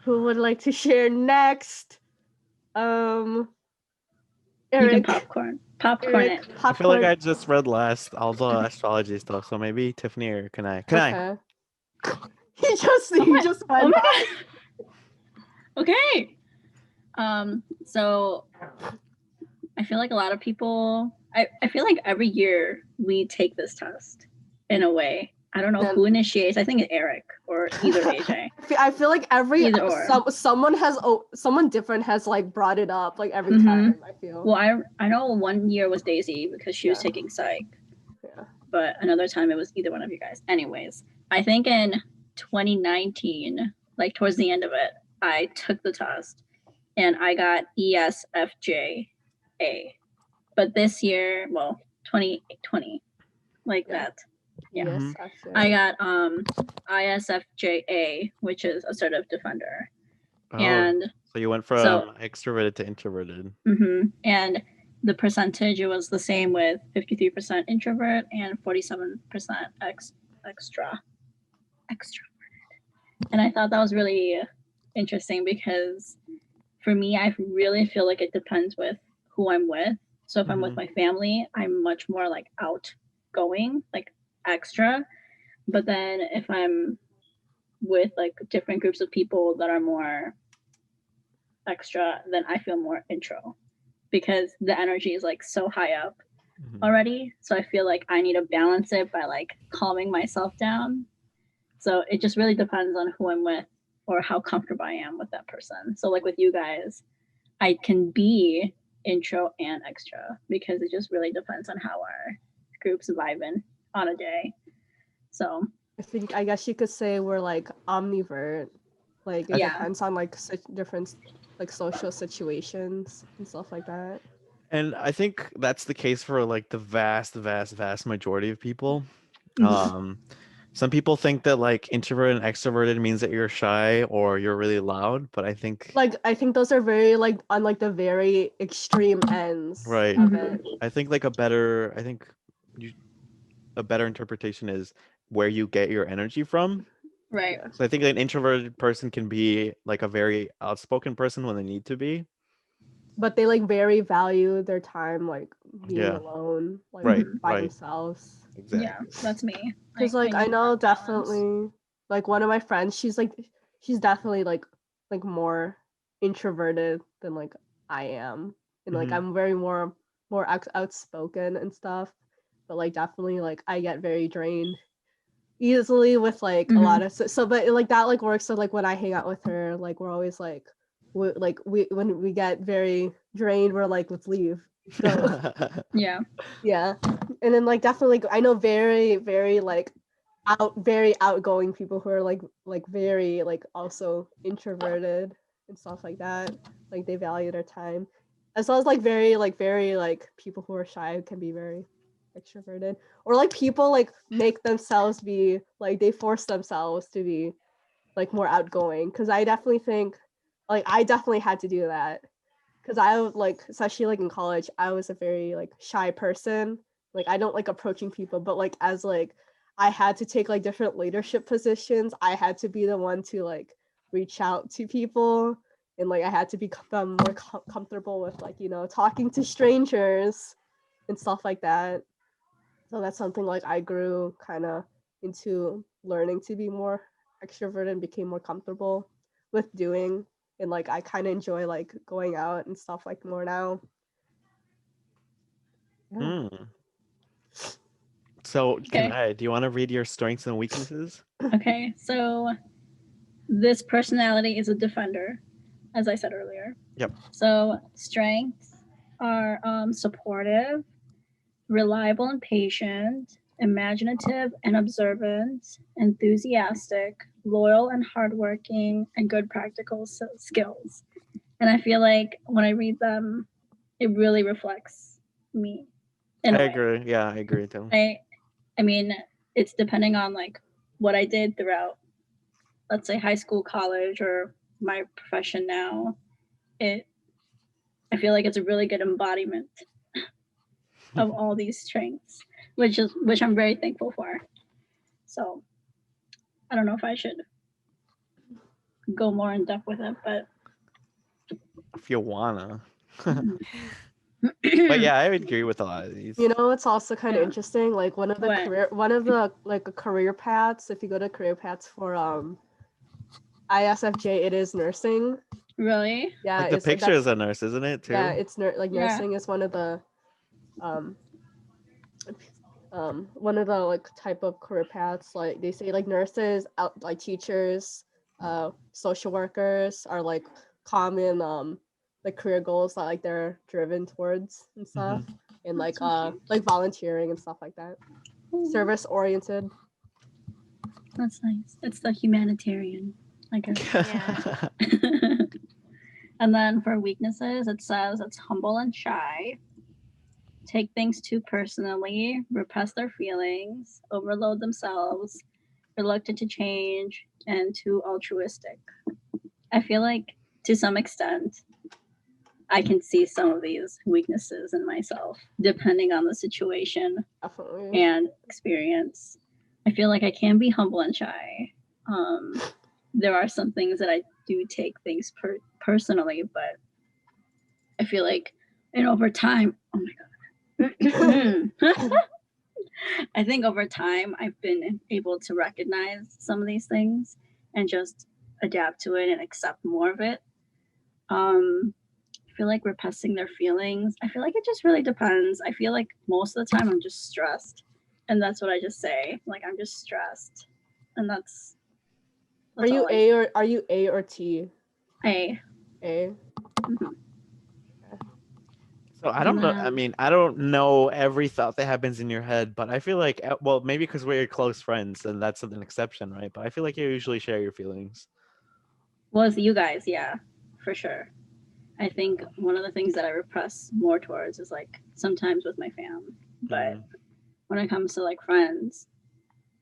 Who would like to share next? You Eric. can popcorn it. I feel like I just read last all the astrology stuff, so maybe Tiffany or can I? Okay. He just went Oh my by. god. Okay. So I feel like a lot of people I feel like every year we take this test in a way. I don't know who initiates. I think it's Eric or either AJ. I feel like someone different has like brought it up like every time. I feel. Well, I know one year was Daisy because she was taking psych. Yeah. But another time it was either one of you guys. Anyways, I think in 2019, like towards the end of it, I took the test and I got ESFJA. But this year, well, 2020, like Yeah. that. Yeah. Mhm. ESFJ. I got ISFJA, which is assertive defender. Oh, And so you went from so extroverted to introverted. and the percentage, it was the same with 53% introvert and 47% extra. And I thought that was really interesting because for me, I really feel like it depends with who I'm with. So if I'm with Mhm. my family, I'm much more like outgoing, like extra. But then if I'm with like different groups of people that are more extra, then I feel more intro because the energy is like so high up Mhm. already. So I feel like I need to balance it by like calming myself down. So it just really depends on who I'm with or how comfortable I am with that person. So like with you guys, I can be intro and extra because it just really depends on how our group's vibing on a day. So I guess you could say we're like omnivert. Like it Yeah. depends on like different like social situations and stuff like that. And I think that's the case for like the vast majority of people. Mhm. Some people think that like introverted and extroverted means that you're shy or you're really loud, but I think Like I think those are very like on like the very extreme ends right. of Mhm. it. I think like a better interpretation is where you get your energy from. Right. Yeah. So I think an introverted person can be like a very outspoken person when they need to be. But they like very value their time like being Yeah. alone, like Right, by right. themselves. Exactly. Yeah, that's me. Cause like I need know that balance. definitely like one of my friends, she's definitely like more introverted than like I am, and like Mhm. I'm very more outspoken and stuff. But like definitely like I get very drained easily with like a lot of so but like that like works. So like when I hang out with her, like we're always like we when we get very drained, we're like let's leave. So Yeah. yeah, and then like definitely I know very like very outgoing people who are like very like also introverted and stuff like that. Like they value their time, as well as like very like people who are shy can be very extroverted, or like people like make themselves be like they force themselves to be like more outgoing. Because I definitely think like I definitely had to do that because I would like especially like in college I was a very like shy person. Like I don't like approaching people, but like as like I had to take like different leadership positions, I had to be the one to like reach out to people, and like I had to become more comfortable with like talking to strangers and stuff like that. So that's something like I grew kind of into learning to be more extroverted and became more comfortable with doing, and like I kind of enjoy like going out and stuff like more now. Yeah. Hmm. So Okay. do you want to read your strengths and weaknesses? Okay. So this personality is a defender, as I said earlier. Yep. So strengths are supportive, reliable and patient, imaginative and observant, enthusiastic, loyal and hardworking, and good practical skills. And I feel like when I read them, it really reflects me in a I way. agree. Yeah, I agree too. I mean, it's depending on like what I did throughout, let's say high school, college, or my profession now. I feel like it's a really good embodiment of all these strengths, which I'm very thankful for. So I don't know if I should go more in depth with it, but If you wanna. But yeah, I would agree with a lot of these. It's also kind of Yeah. interesting. Like one of the like career paths. If you go to career paths for ISFJ, it is nursing. Really? Yeah, Like the it's like picture that's is a nurse, isn't it too? yeah, it's like Yeah. nursing is one of the um like type of career paths. Like they say like nurses, like teachers, social workers are like common like career goals that like they're driven towards and stuff, and like That's so cute. like volunteering and stuff like that. Service oriented. That's nice. It's the humanitarian, I guess. Yeah. And then for weaknesses, it says it's humble and shy, take things too personally, repress their feelings, overload themselves, reluctant to change, and too altruistic. I feel like to some extent, I can see some of these weaknesses in myself, depending on the situation Definitely. and experience. I feel like I can be humble and shy. There are some things that I do take things personally, but I feel like, and over time, oh my god. I think over time I've been able to recognize some of these things and just adapt to it and accept more of it. I feel like repressing their feelings. I feel like it just really depends. I feel like most of the time I'm just stressed, and that's what I just say. Like I'm just stressed, and that's Are you A or T? A. A. Mhm. So I don't know. I Um, mean, I don't know every thought that happens in your head, but I feel like, well, maybe because we're your close friends, and that's an exception, right? But I feel like you usually share your feelings. Was you guys, yeah, for sure. I think one of the things that I repress more towards is like sometimes with my fam, but Mm. when it comes to like friends,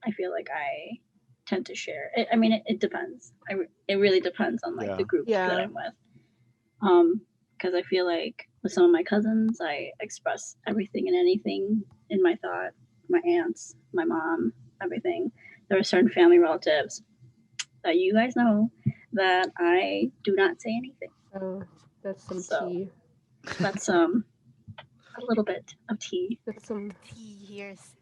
I feel like I tend to share. I mean, it depends. It really depends on like Yeah. the group that Yeah. I'm with. Because I feel like with some of my cousins, I express everything and anything in my thought. My aunts, my mom, everything. There are certain family relatives that you guys know that I do not say anything. Oh, that's some So tea. that's a little bit of tea. That's some. Years.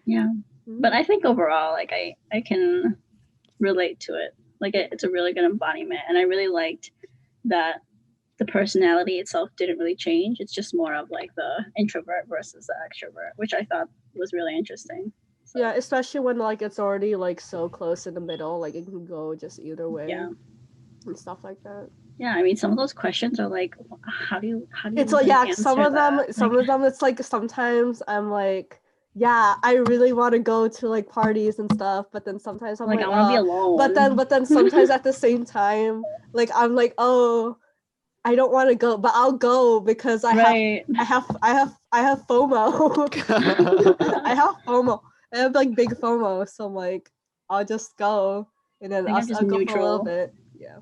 Yeah. Mm. But I think overall, like I can relate to it. Like it's a really good embodiment, and I really liked that the personality itself didn't really change. It's just more of like the introvert versus the extrovert, which I thought was really interesting. So, Yeah, especially when like it's already like so close in the middle, like it can go just either way. Yeah. And stuff like that. Yeah, I mean, some of those questions are like, how do you It's even like, yeah, answer some of them that? some Like, of them it's like sometimes I'm like, yeah, I really want to go to like parties and stuff, but then sometimes I'm like like, I want to be alone. but then sometimes at the same time, like I'm like, oh, I don't want to go, but I'll go because I right. have FOMO. I have FOMO. I have like big FOMO, so I'm like, I'll just go and then I think I'm just I'll go for a little neutral. bit. Yeah.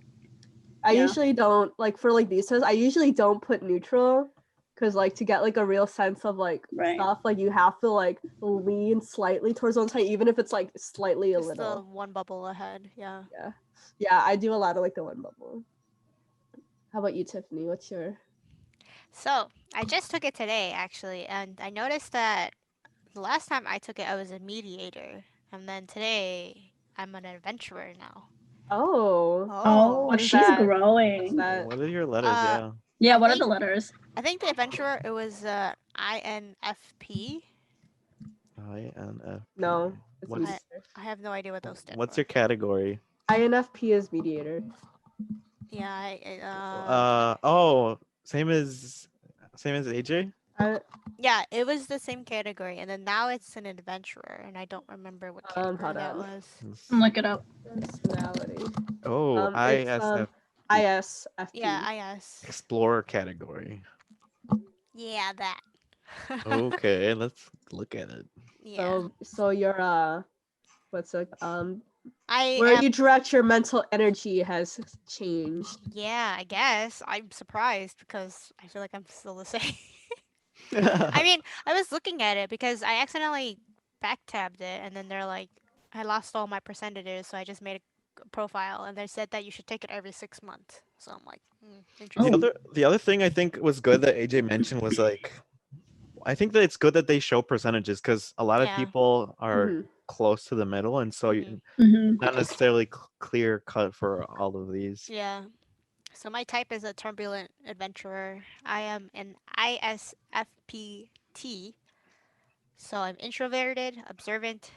I Yeah. usually don't like for like these tests, I usually don't put neutral because like to get like a real sense of like Right. stuff, like you have to like lean slightly towards one side, even if it's like slightly a Just the little. one bubble ahead. Yeah. Yeah, I do a lot of like the one bubble. How about you, Tiffany? What's your So I just took it today actually, and I noticed that the last time I took it, I was a mediator, and then today I'm an adventurer now. Oh, Oh, What is she's that? growing. what's that? What are your letters? Uh, Yeah. Yeah, I what are think the letters? I think the adventurer it was INFP. INFP. No, it's What's mediator. I have no idea what those stand what's for. your category? INFP is mediator. Yeah, Oh, same as AJ? yeah, it was the same category, and then now it's an adventurer, and I don't remember what category hold that on. was. Look it up. Personality. Oh, It's ISF ISFP. Yeah, IS. Explorer category. Yeah, that. Okay, let's look at it. Yeah. So you're what's it I where am. you direct your mental energy has changed. Yeah, I guess. I'm surprised because I feel like I'm still the same. I mean, I was looking at it because I accidentally back tabbed it, and then they're like, I lost all my percentages, so I just made a profile, and they said that you should take it every 6 months. So I'm like, interesting. The other thing I think was good that AJ mentioned was like, I think that it's good that they show percentages because a lot of Yeah. people are Mhm. close to the middle, and so Mhm. not necessarily clear cut for all of these. Yeah. So my type is a turbulent adventurer. I am an ISFPT. So I'm introverted, observant,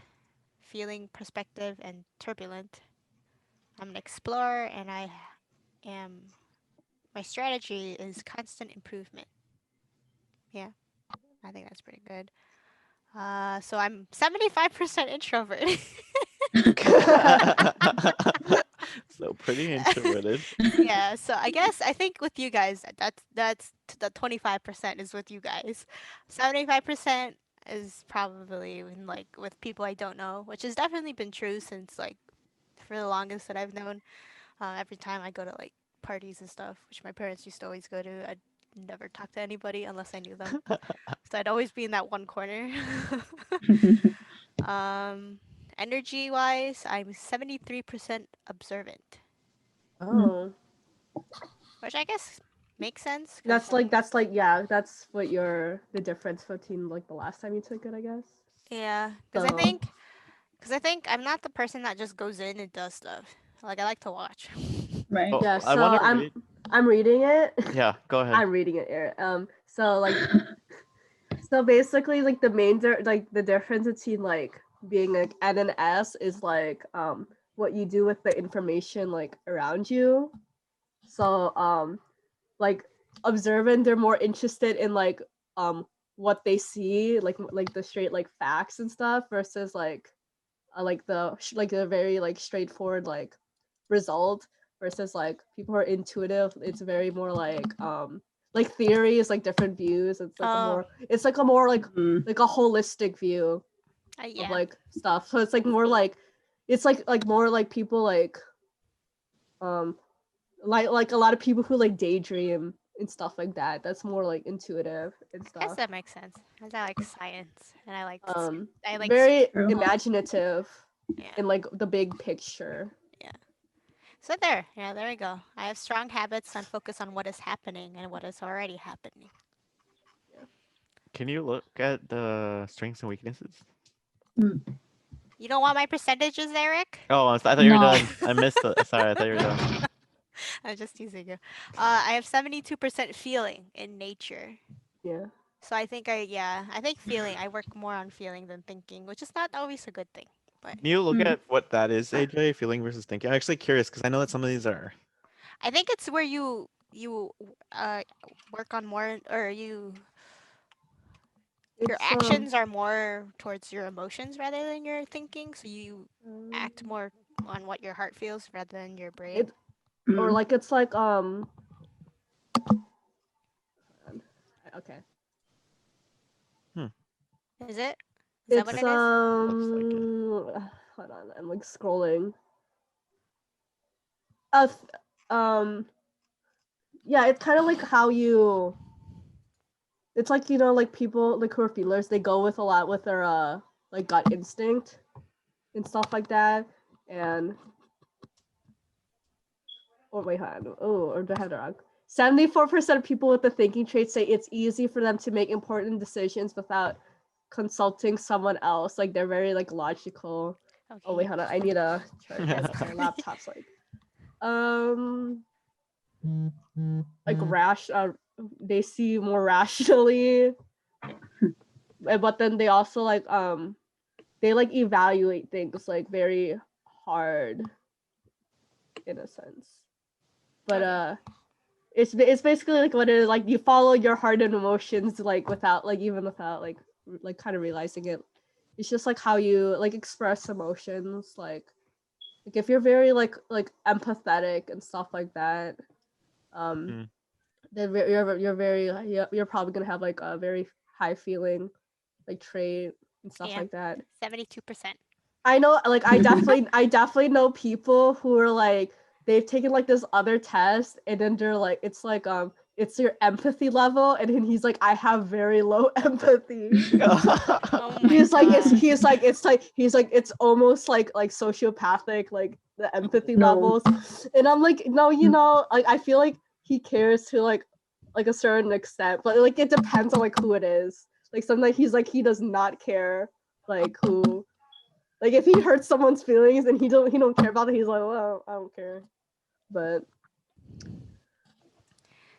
feeling, perspective, and turbulent. I'm an explorer, and I am. My strategy is constant improvement. Yeah, I think that's pretty good. So I'm 75% introvert. So pretty introverted. Yeah, so I think with you guys, the 25% is with you guys. 75% is probably in, like, with people I don't know, which has definitely been true since, like, for the longest that I've known. Every time I go to, like, parties and stuff, which my parents used to always go to, I'd never talk to anybody unless I knew them. So I'd always be in that one corner. um, Energy wise, I'm 73% observant, Oh, which I guess makes sense. 'Cause, that's like yeah, that's what the difference between like the last time you took it, I guess. yeah, because So I think I'm not the person that just goes in and does stuff. Like, I like to watch. Right. Oh, yeah, I so want to read. I'm reading it. Yeah, go ahead. I'm reading it here. So like so basically like the difference between like being like N and S is like what you do with the information like around you. So like observant, they're more interested in what they see, like the straight like facts and stuff versus like the very like straightforward like result versus like people who are intuitive. It's very more like theories, like different views. It's like Oh, a more Mm. like a holistic view of yeah. like stuff. So it's like more like it's like more like people um like a lot of people who like daydream and stuff like that. That's more like intuitive and I guess stuff. that makes sense. 'Cause I like science, and I like Very True. imaginative yeah. in like the big picture. So there, yeah, there we go. I have strong habits and focus on what is happening and what is already happening. Can you look at the strengths and weaknesses? Mm. You don't want my percentages, Eric? Oh, I thought you were No. done. I missed it. Sorry, I thought you were done. I'm just teasing you. I have 72% feeling in nature. Yeah. So I think I think feeling. I work more on feeling than thinking, which is not always a good thing. But Can you look Mm. at what that is, AJ? Feeling versus thinking. I'm actually curious because I know that some of these are. I think it's where you work on more, or your It's actions are more towards your emotions rather than your thinking. So you act more on what your heart feels rather than your brain. it or Mm. like it's like okay. Is it? Is that what It's it is? Looks like it. hold on, I'm like scrolling. Uh th- um yeah, it's kind of like how you it's like like people like who are feelers, they go with a lot with their like gut instinct and stuff like that. And oh wait, hold on. Oh, or do I have it wrong? 74% of people with the thinking trait say it's easy for them to make important decisions without consulting someone else. Like they're very like logical. Okay. Oh wait, hold on. I need a chart because my laptop's like rash. They see more rationally, but then they also they like evaluate things like very hard, in a sense. But Okay. it's basically like what it is, like you follow your heart and emotions like without like even without like kind of realizing it. It's just like how you like express emotions, like if you're very like empathetic and stuff like that, Mm. then you're very you're probably gonna have like a very high feeling like trait and stuff Yeah. like that. 72%. I know, like I definitely know people who are like they've taken like this other test and then they're like it's your empathy level and then he's like I have very low empathy. Oh my He's like god. he's like it's almost like sociopathic like the empathy No. levels. And I'm like no, like I feel like he cares to like a certain extent, but like it depends on like who it is. Like sometimes he's like he does not care like who. Like if he hurts someone's feelings and he don't care about it, he's like, well, I don't care. But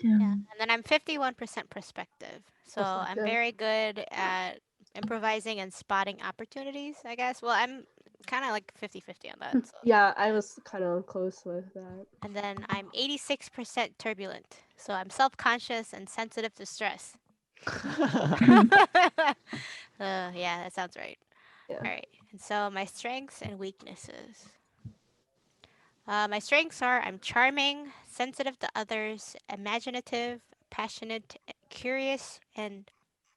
Yeah. Yeah. And then I'm 51% perspective. So I'm Perspective. very good at improvising and spotting opportunities, I guess. Well, I'm kind of like 50-50 on that. So. yeah, I was kind of close with that. And then I'm 86% turbulent. So I'm self-conscious and sensitive to stress. Yeah, that sounds right. Yeah. All right. And so my strengths and weaknesses. My strengths are I'm charming, sensitive to others, imaginative, passionate, curious, and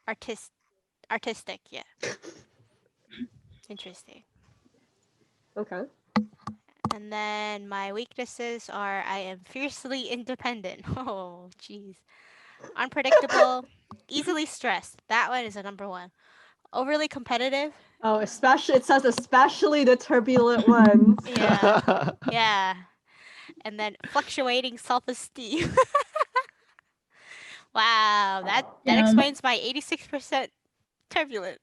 artistic. Yeah, interesting. Okay. And then my weaknesses are I am fiercely independent. Oh, jeez. Unpredictable, easily stressed. That one is a number one. Overly competitive. Oh, especially it says especially the turbulent ones. Yeah. Yeah. And then fluctuating self-esteem. Wow, that Yeah. explains my 86% turbulent.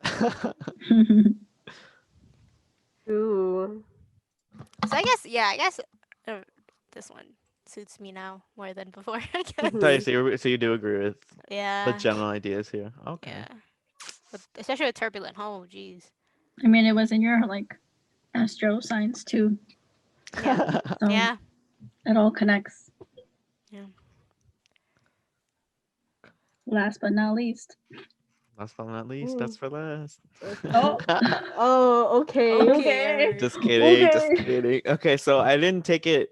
Ooh. So I guess uh, this one suits me now more than before. I guess. Mhm. So you do agree with the Yeah. general ideas here? Okay. Yeah. Especially with turbulent. Oh, jeez. I mean, it was in your like astro science too. Yeah. So Yeah. it all connects. Yeah. Last but not least. Last but not least, Ooh. that's for last. Oh. Oh, okay. Okay. Just kidding, just Okay. kidding. Okay, so I didn't take it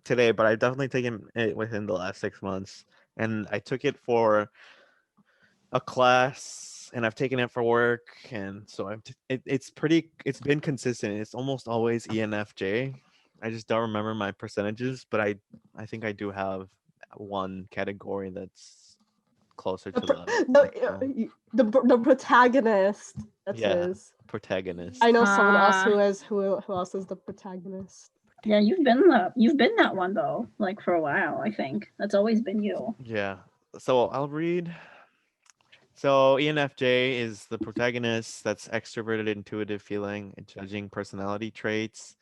today, but I've definitely taken it within the last 6 months. And I took it for a class and I've taken it for work, and so it's been consistent. It's almost always ENFJ. I just don't remember my percentages, but I think I do have one category that's closer to the The protagonist. That's yeah, his. protagonist. I know someone else Ah. who else is the protagonist. Yeah, you've been that one though, like for a while, I think. That's always been you. Yeah. So I'll read. So ENFJ is the protagonist. That's extroverted, intuitive feeling, and judging personality traits.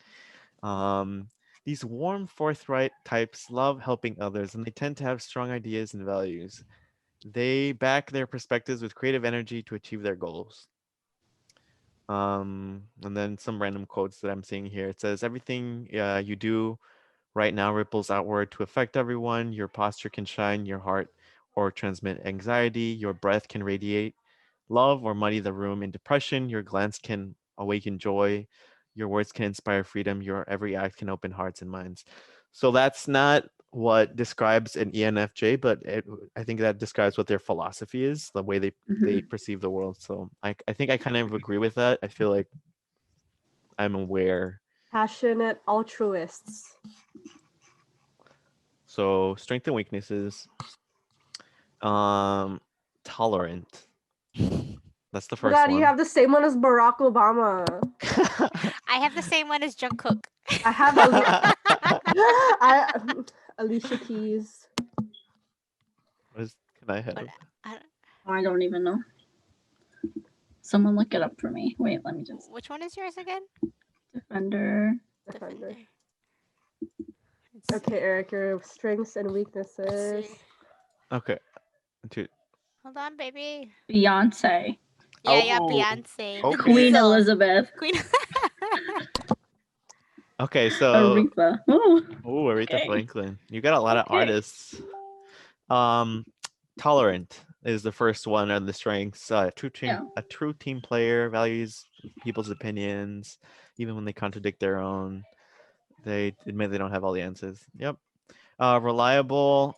Um, these warm, forthright types love helping others, and they tend to have strong ideas and values. They back their perspectives with creative energy to achieve their goals. And then some random quotes that I'm seeing here. It says, everything you do right now ripples outward to affect everyone. Your posture can shine your heart or transmit anxiety. Your breath can radiate love or muddy the room in depression. Your glance can awaken joy. Your words can inspire freedom. Your every act can open hearts and minds. So that's not what describes an ENFJ, but I think that describes what their philosophy is, the way they Mhm. perceive the world. So I think I kind of agree with that. I feel like I'm aware. Passionate altruists. So strengths and weaknesses. Tolerant. That's the Oh my first god, you one. have the same one as Barack Obama. I have the same one as Jungkook. I have Alicia Keys. Can I have? But I, I don't even know. Someone look it up for me. Wait, let me just which one is yours again? Defender. Defender. Let's see. Okay, Eric, your strengths and Let's weaknesses. see. Okay. Two. Hold on, baby. Beyonce. Yeah, Oh, Beyonce. The okay. Queen Diesel. Elizabeth. Queen. Okay, so Aretha. Ooh. Aretha Okay. Franklin. You got a lot of Okay. artists. Tolerant is the first one on the strengths. A true team player, values people's opinions, even when they contradict their own. They admit they don't have all the answers. Yep. Reliable.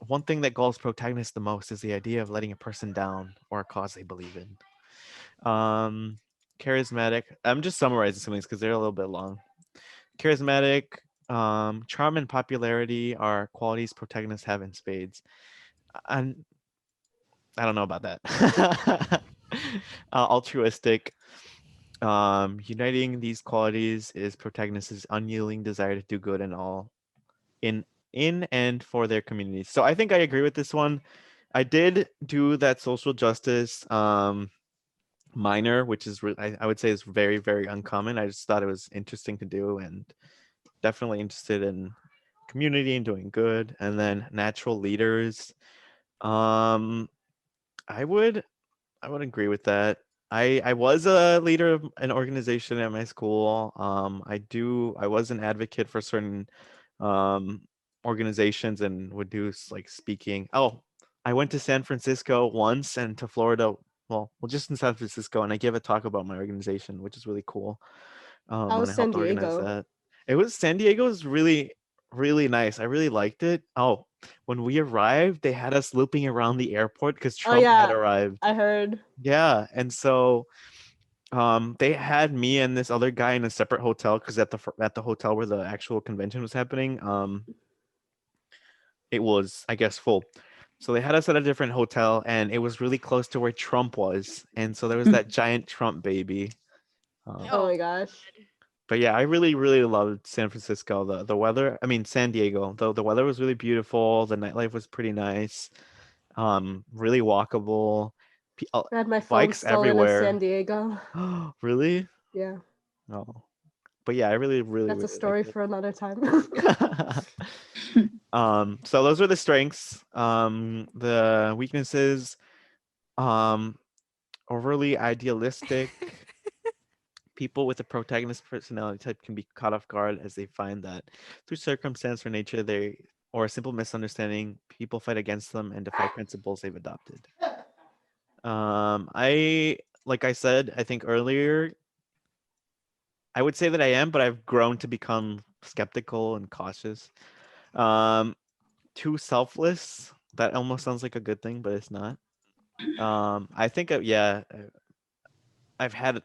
One thing that galls protagonists the most is the idea of letting a person down or a cause they believe in. Charismatic. I'm just summarizing some of these because they're a little bit long. Charismatic, charm and popularity are qualities protagonists have in spades. And I don't know about that. Altruistic. Uniting these qualities is protagonist's unyielding desire to do good in all in and for their communities. So I think I agree with this one. I did do that social justice minor, which is I would say is very, very uncommon. I just thought it was interesting to do, and definitely interested in community and doing good. And then natural leaders. I would agree with that. I was a leader of an organization at my school. I was an advocate for certain um organizations and would do like speaking. Oh, I went to San Francisco once and to Florida. Well, just in San Francisco, and I gave a talk about my organization, which is really cool. That When was I San helped organize Diego. that. It was San Diego was really, really nice. I really liked it. Oh, when we arrived, they had us looping around the airport because Oh Trump had yeah, arrived. I heard. Yeah, and so they had me and this other guy in a separate hotel because at the hotel where the actual convention was happening, it was, I guess, full. So they had us at a different hotel, and it was really close to where Trump was, and so there was that giant Trump baby. Oh my gosh. But yeah, I really, really loved San Francisco. The weather, I mean San Diego, the weather was really beautiful. The nightlife was pretty nice. Really walkable. I had my phone Bikes stolen in San everywhere. Diego. Really? Yeah, Oh. But yeah, I really, really, that's a really story liked it. for another time. So those were the strengths. The weaknesses, um, overly idealistic. People with a protagonist personality type can be caught off guard as they find that through circumstance or nature, they or a simple misunderstanding, people fight against them and defy principles they've adopted. I like I said, I think earlier, I would say that I am, but I've grown to become skeptical and cautious. Um, Too selfless. That almost sounds like a good thing, but it's not. I think, yeah, I've had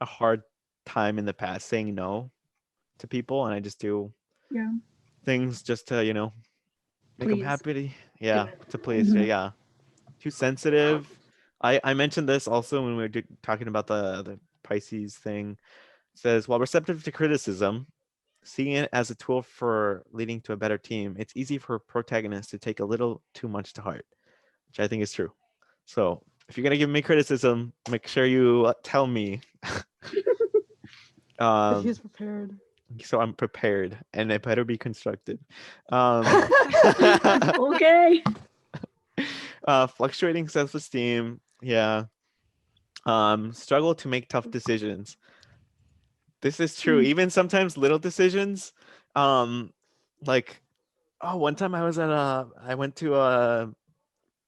a hard time in the past saying no to people, and I just do Yeah. things just to, make them Please. happy. Yeah, to please. Mhm. Yeah. Too sensitive. I mentioned this also when we were talking about the Pisces thing. It says, while receptive to criticism, seeing it as a tool for leading to a better team, it's easy for protagonists to take a little too much to heart, which I think is true. So if you're gonna give me criticism, make sure you tell me. He's um, prepared. so I'm prepared, and it better be constructive. Um, Okay. Fluctuating self-esteem, yeah. Struggle to make tough decisions. This is true. Mm. Even sometimes little decisions, um, like, oh, one time I went to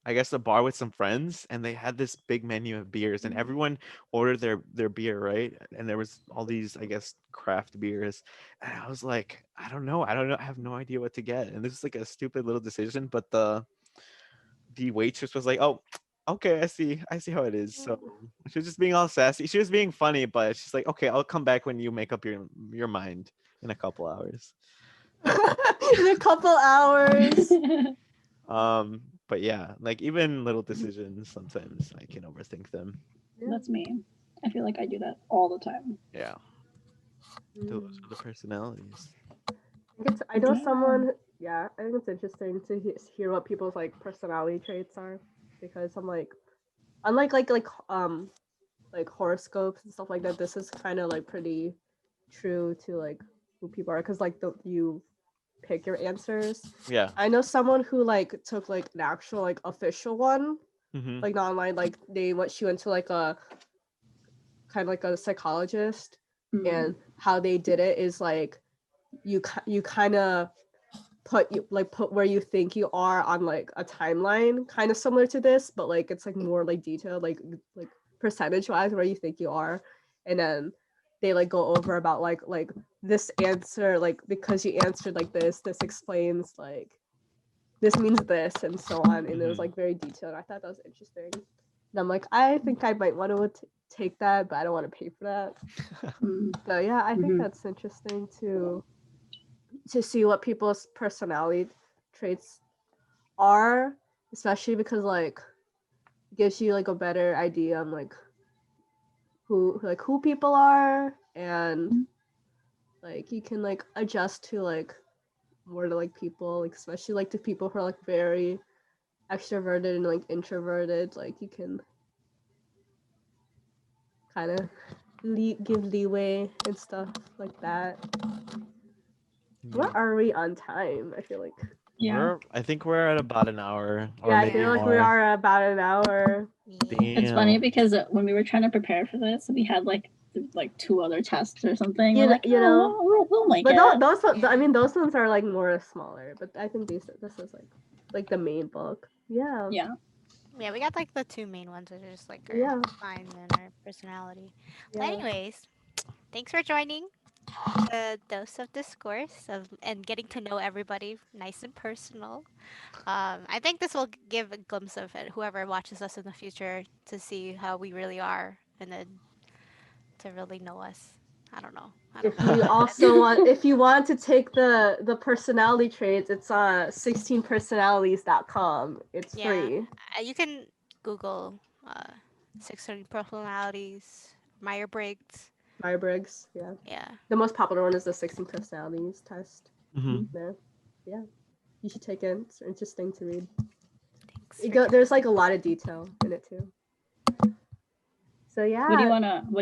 I guess a bar with some friends, and they had this big menu of beers, and everyone ordered their beer, right? And there was all these, I guess, craft beers, and I was like, I don't know, I have no idea what to get, and this is like a stupid little decision, but the waitress was like, "Oh, okay, I see how it is." So she was just being all sassy. She was being funny, but she's like, "Okay, I'll come back when you make up your mind in a couple hours." In a couple hours. But yeah, like even little decisions, sometimes I can overthink them. That's me. I feel like I do that all the time. Yeah, those are the personalities. I know Damn. someone. Yeah, I think it's interesting to hear what people's like personality traits are, because I'm like, unlike like horoscopes and stuff like that, this is kind of like pretty true to like who people are, because like you pick your answers. Yeah. I know someone who like took like an actual like official one, Mm-hmm. like not online, like she went to like a kind of like a psychologist, Mm. and how they did it is like you kind of put where you think you are on like a timeline, kind of similar to this, but like it's like more like detailed, like percentage wise where you think you are, and then they like go over about like this answer, like because you answered like this explains like this means this and so on, and it was Mhm. like very detailed. I thought that was interesting, and I'm like, I think I might want to take that, but I don't want to pay for that. Mm. So yeah, I think Mhm. that's interesting to see what people's personality traits are, especially because like it gives you like a better idea on like who people are, and like you can like adjust to like more to like people, like especially like to people who are like very extroverted and like introverted, like you can kind of give leeway and stuff like that. Where are we on time? I feel like Yeah. I think we're at about an hour or yeah, I maybe feel like we more. are about an hour. It's funny Damn. because when we were trying to prepare for this, we had like two other tests or something. You We're know- like, you oh, know, we'll make But it. I mean, those ones are like more smaller. But I think this is like the main book. Yeah. Yeah. Yeah, we got like the two main ones, which are just like our Yeah. signs and our personality. But Yeah. anyways, thanks for joining. a dose of discourse and getting to know everybody nice and personal. I think this will give a glimpse of it, whoever watches us in the future to see how we really are and then to really know us. I don't know. I don't If know. you also want, if you want to take the personality traits, it's on 16personalities.com. It's Yeah, free. you can Google 600 personalities, Myers-Briggs. Myers-Briggs, yeah. Yeah, The most popular one is the 16 personalities test. Mhm. Yeah, you should take it. It's interesting to read. thanks. For There's like a lot of detail in it too. So yeah. What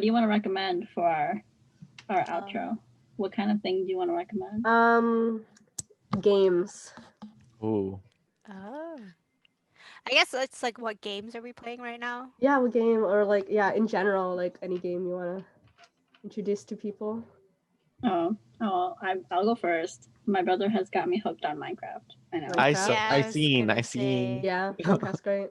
do you wanna recommend for our outro? What kind of thing do you want to recommend? Games. Ooh. Oh. I guess it's like what games are we playing right now? Yeah, what game or like in general, like any game you wanna introduce to people. I'll go first. My brother has got me hooked on Minecraft. I know. Minecraft? Yeah, I was gonna I seen. say. Yeah, Minecraft's great.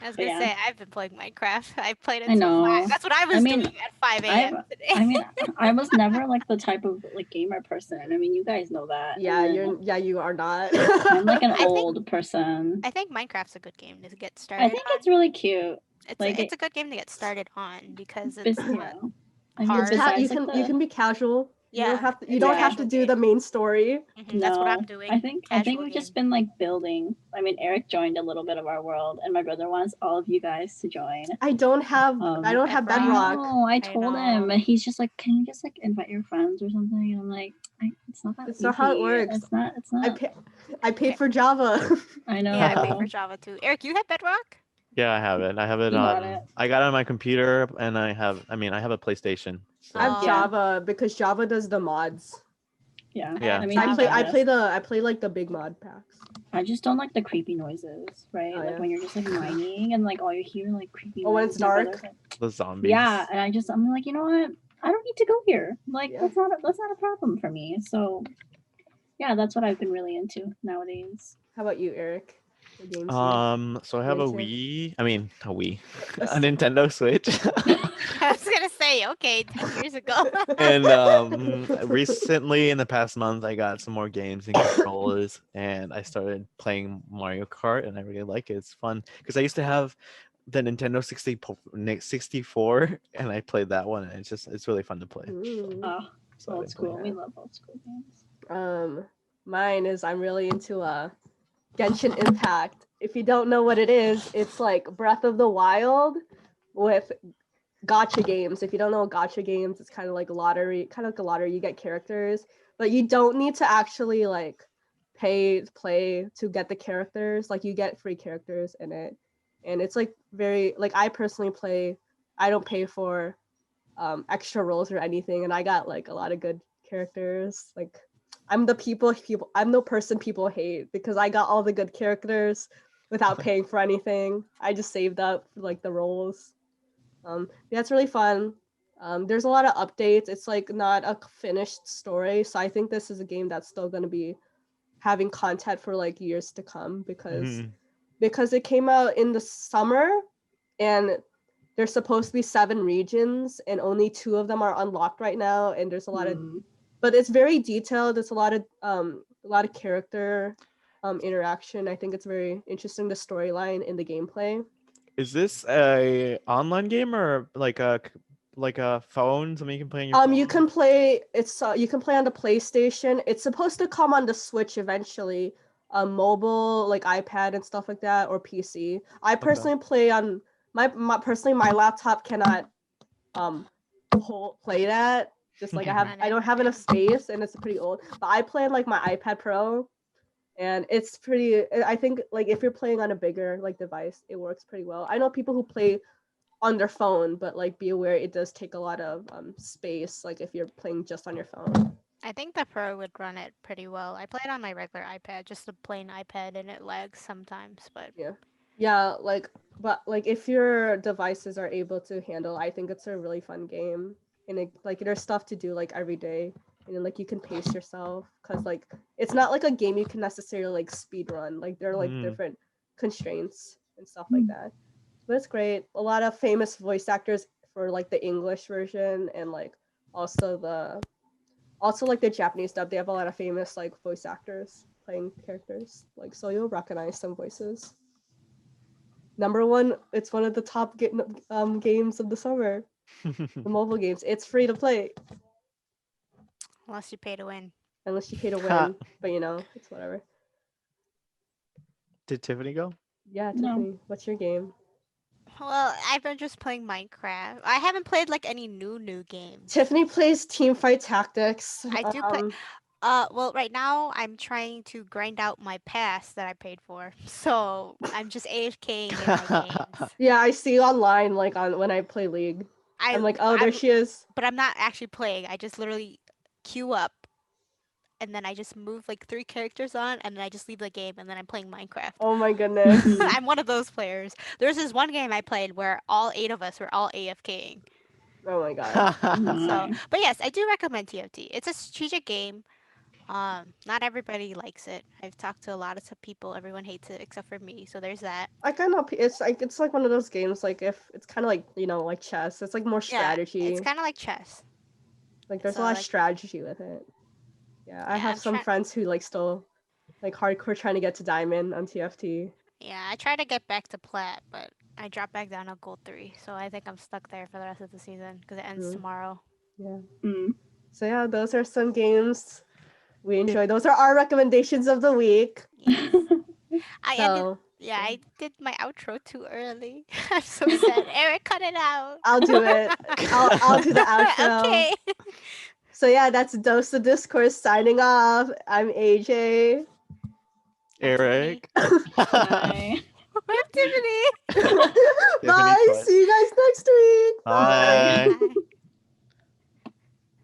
I was But gonna yeah. say I've been playing Minecraft. I played I until 5. know. That's what I was I mean, doing at 5 a.m. today. I mean, I was never like the type of like gamer person. I mean, you guys know that. Yeah, And then you are not. I'm like an I think- old person. I think Minecraft's a good game to get I started think on. it's really cute. It's like it's a good game to get started on because But, it's you not. know, I mean, hard. you besides can like you can be casual. You Yeah, don't have to you it's a don't have to casual do game. the main story. That's what I'm No, doing. I think Casual we've just game. been like building. I mean, Eric joined a little bit of our world, and my brother wants all of you guys to join. I don't have Bedrock. bedrock. No, I told him, know. and he's just like, "Can you just like invite your friends or something?" And I'm like, "It's not that It's easy. not how it works. It's not. It's not. I paid for Java. I know. Yeah, I pay for Java too. Eric, you have Bedrock? Yeah, I have it. I have it You got on. it. I got it on my computer, and I have a PlayStation. So. I have Oh. Java because Java does the mods. Yeah. Yeah. I mean, I he play- I does. play like the big mod packs. I just don't like the creepy noises, right? Oh, Like yeah. when you're just like mining and like all you hear like creepy. Oh, when it's noises. My brother's dark? like- The zombies. Yeah, and I'm like, you know what? I don't need to go here. Like Yeah. that's not a problem for me. So yeah, that's what I've been really into nowadays. How about you, Eric? What games So I have a into? Wii. I mean, a Wii. A A Nintendo Switch. I was gonna say, okay, 10 years ago. And recently, in the past month, I got some more games and controllers, and I started playing Mario Kart, and I really like it. It's fun because I used to have the Nintendo 64, and I played that one, and it's really fun to play. Mm. Oh, So I've old been school. playing We that. love old school games. Mine is I'm really into Genshin Impact. If you don't know what it is, it's like Breath of the Wild with gacha games. If you don't know gacha games, it's kind of like a lottery, You get characters, but you don't need to actually like play to get the characters. Like you get free characters in it, and it's like very like I personally play. I don't pay for extra roles or anything, and I got like a lot of good characters. Like I'm the person people hate because I got all the good characters without paying for anything. I just saved up for, like the roles. Yeah, it's really fun. There's a lot of updates. It's like not a finished story, so I think this is a game that's still gonna be having content for like years to come Mhm. because it came out in the summer and there's supposed to be 7 regions and only 2 of them are unlocked right now, and there's a lot of but it's very detailed. It's a lot of character interaction. I think it's very interesting, the storyline and the gameplay. Is this a online game or like a phone? Something you can play on your phone? You can play you can play on the PlayStation. It's supposed to come on the Switch eventually, mobile like iPad and stuff like that, or PC. I personally play on my laptop cannot play that. Just like I don't have enough space and it's pretty old. But I play on like my iPad Pro, and it's pretty. I think like if you're playing on a bigger like device, it works pretty well. I know people who play on their phone, but like be aware it does take a lot of space. Like if you're playing just on your phone. I think the Pro would run it pretty well. I play it on my regular iPad, just a plain iPad, and it lags sometimes. But Yeah, but if your devices are able to handle, I think it's a really fun game, and there's stuff to do like every day, and then like you can pace yourself because like it's not like a game you can necessarily like speed run. Like there are like different constraints and stuff like that. But it's great. A lot of famous voice actors for like the English version and like Also like the Japanese dub, they have a lot of famous like voice actors playing characters. Like so you'll recognize some voices. Number one, it's one of the top games of the summer. The mobile games. It's free to play Unless you pay to win. unless you pay to win. But you know, it's whatever. Did Tiffany go? Yeah, No. Tiffany, what's your game? Well, I've been just playing Minecraft. I haven't played like any new games. Tiffany plays Teamfight Tactics. I do play. Well, right now I'm trying to grind out my pass that I paid for. So I'm just AFKing in my games. Yeah, I see online like on when I play League. I'm like, oh, there she is. But I'm not actually playing. I just literally queue up, and then I just move like 3 characters on, and then I just leave the game, and then I'm playing Minecraft. Oh my goodness. I'm one of those players. There's this one game I played where all 8 of us were all AFKing. Oh my god. So, but yes, I do recommend TFT. It's a strategic game. Not everybody likes it. I've talked to a lot of people. Everyone hates it except for me. So there's that. I kind of it's like one of those games like if it's kind of like like chess. It's like more strategy. Yeah, it's kind of like chess. Like there's so, a lot of like- strategy with it. Yeah, I Yeah, have I'm some friends who like still like hardcore trying to get to diamond on TFT. Yeah, I try to get back to plat, but I dropped back down to gold 3. So I think I'm stuck there for the rest of the season because it ends Mm. tomorrow. Yeah. Mm. So yeah, those are some games we enjoy. Those are our recommendations of the week. Yes. I ended. So Yeah, I did my outro too early. I'm so sad. Eric, cut it out. I'll do it. I'll do the outro. Okay. So yeah, that's Dose the Discourse signing off. I'm AJ. Eric. Bye. I'm Tiffany. Bye. Quiet. See you guys next week. Bye. Bye.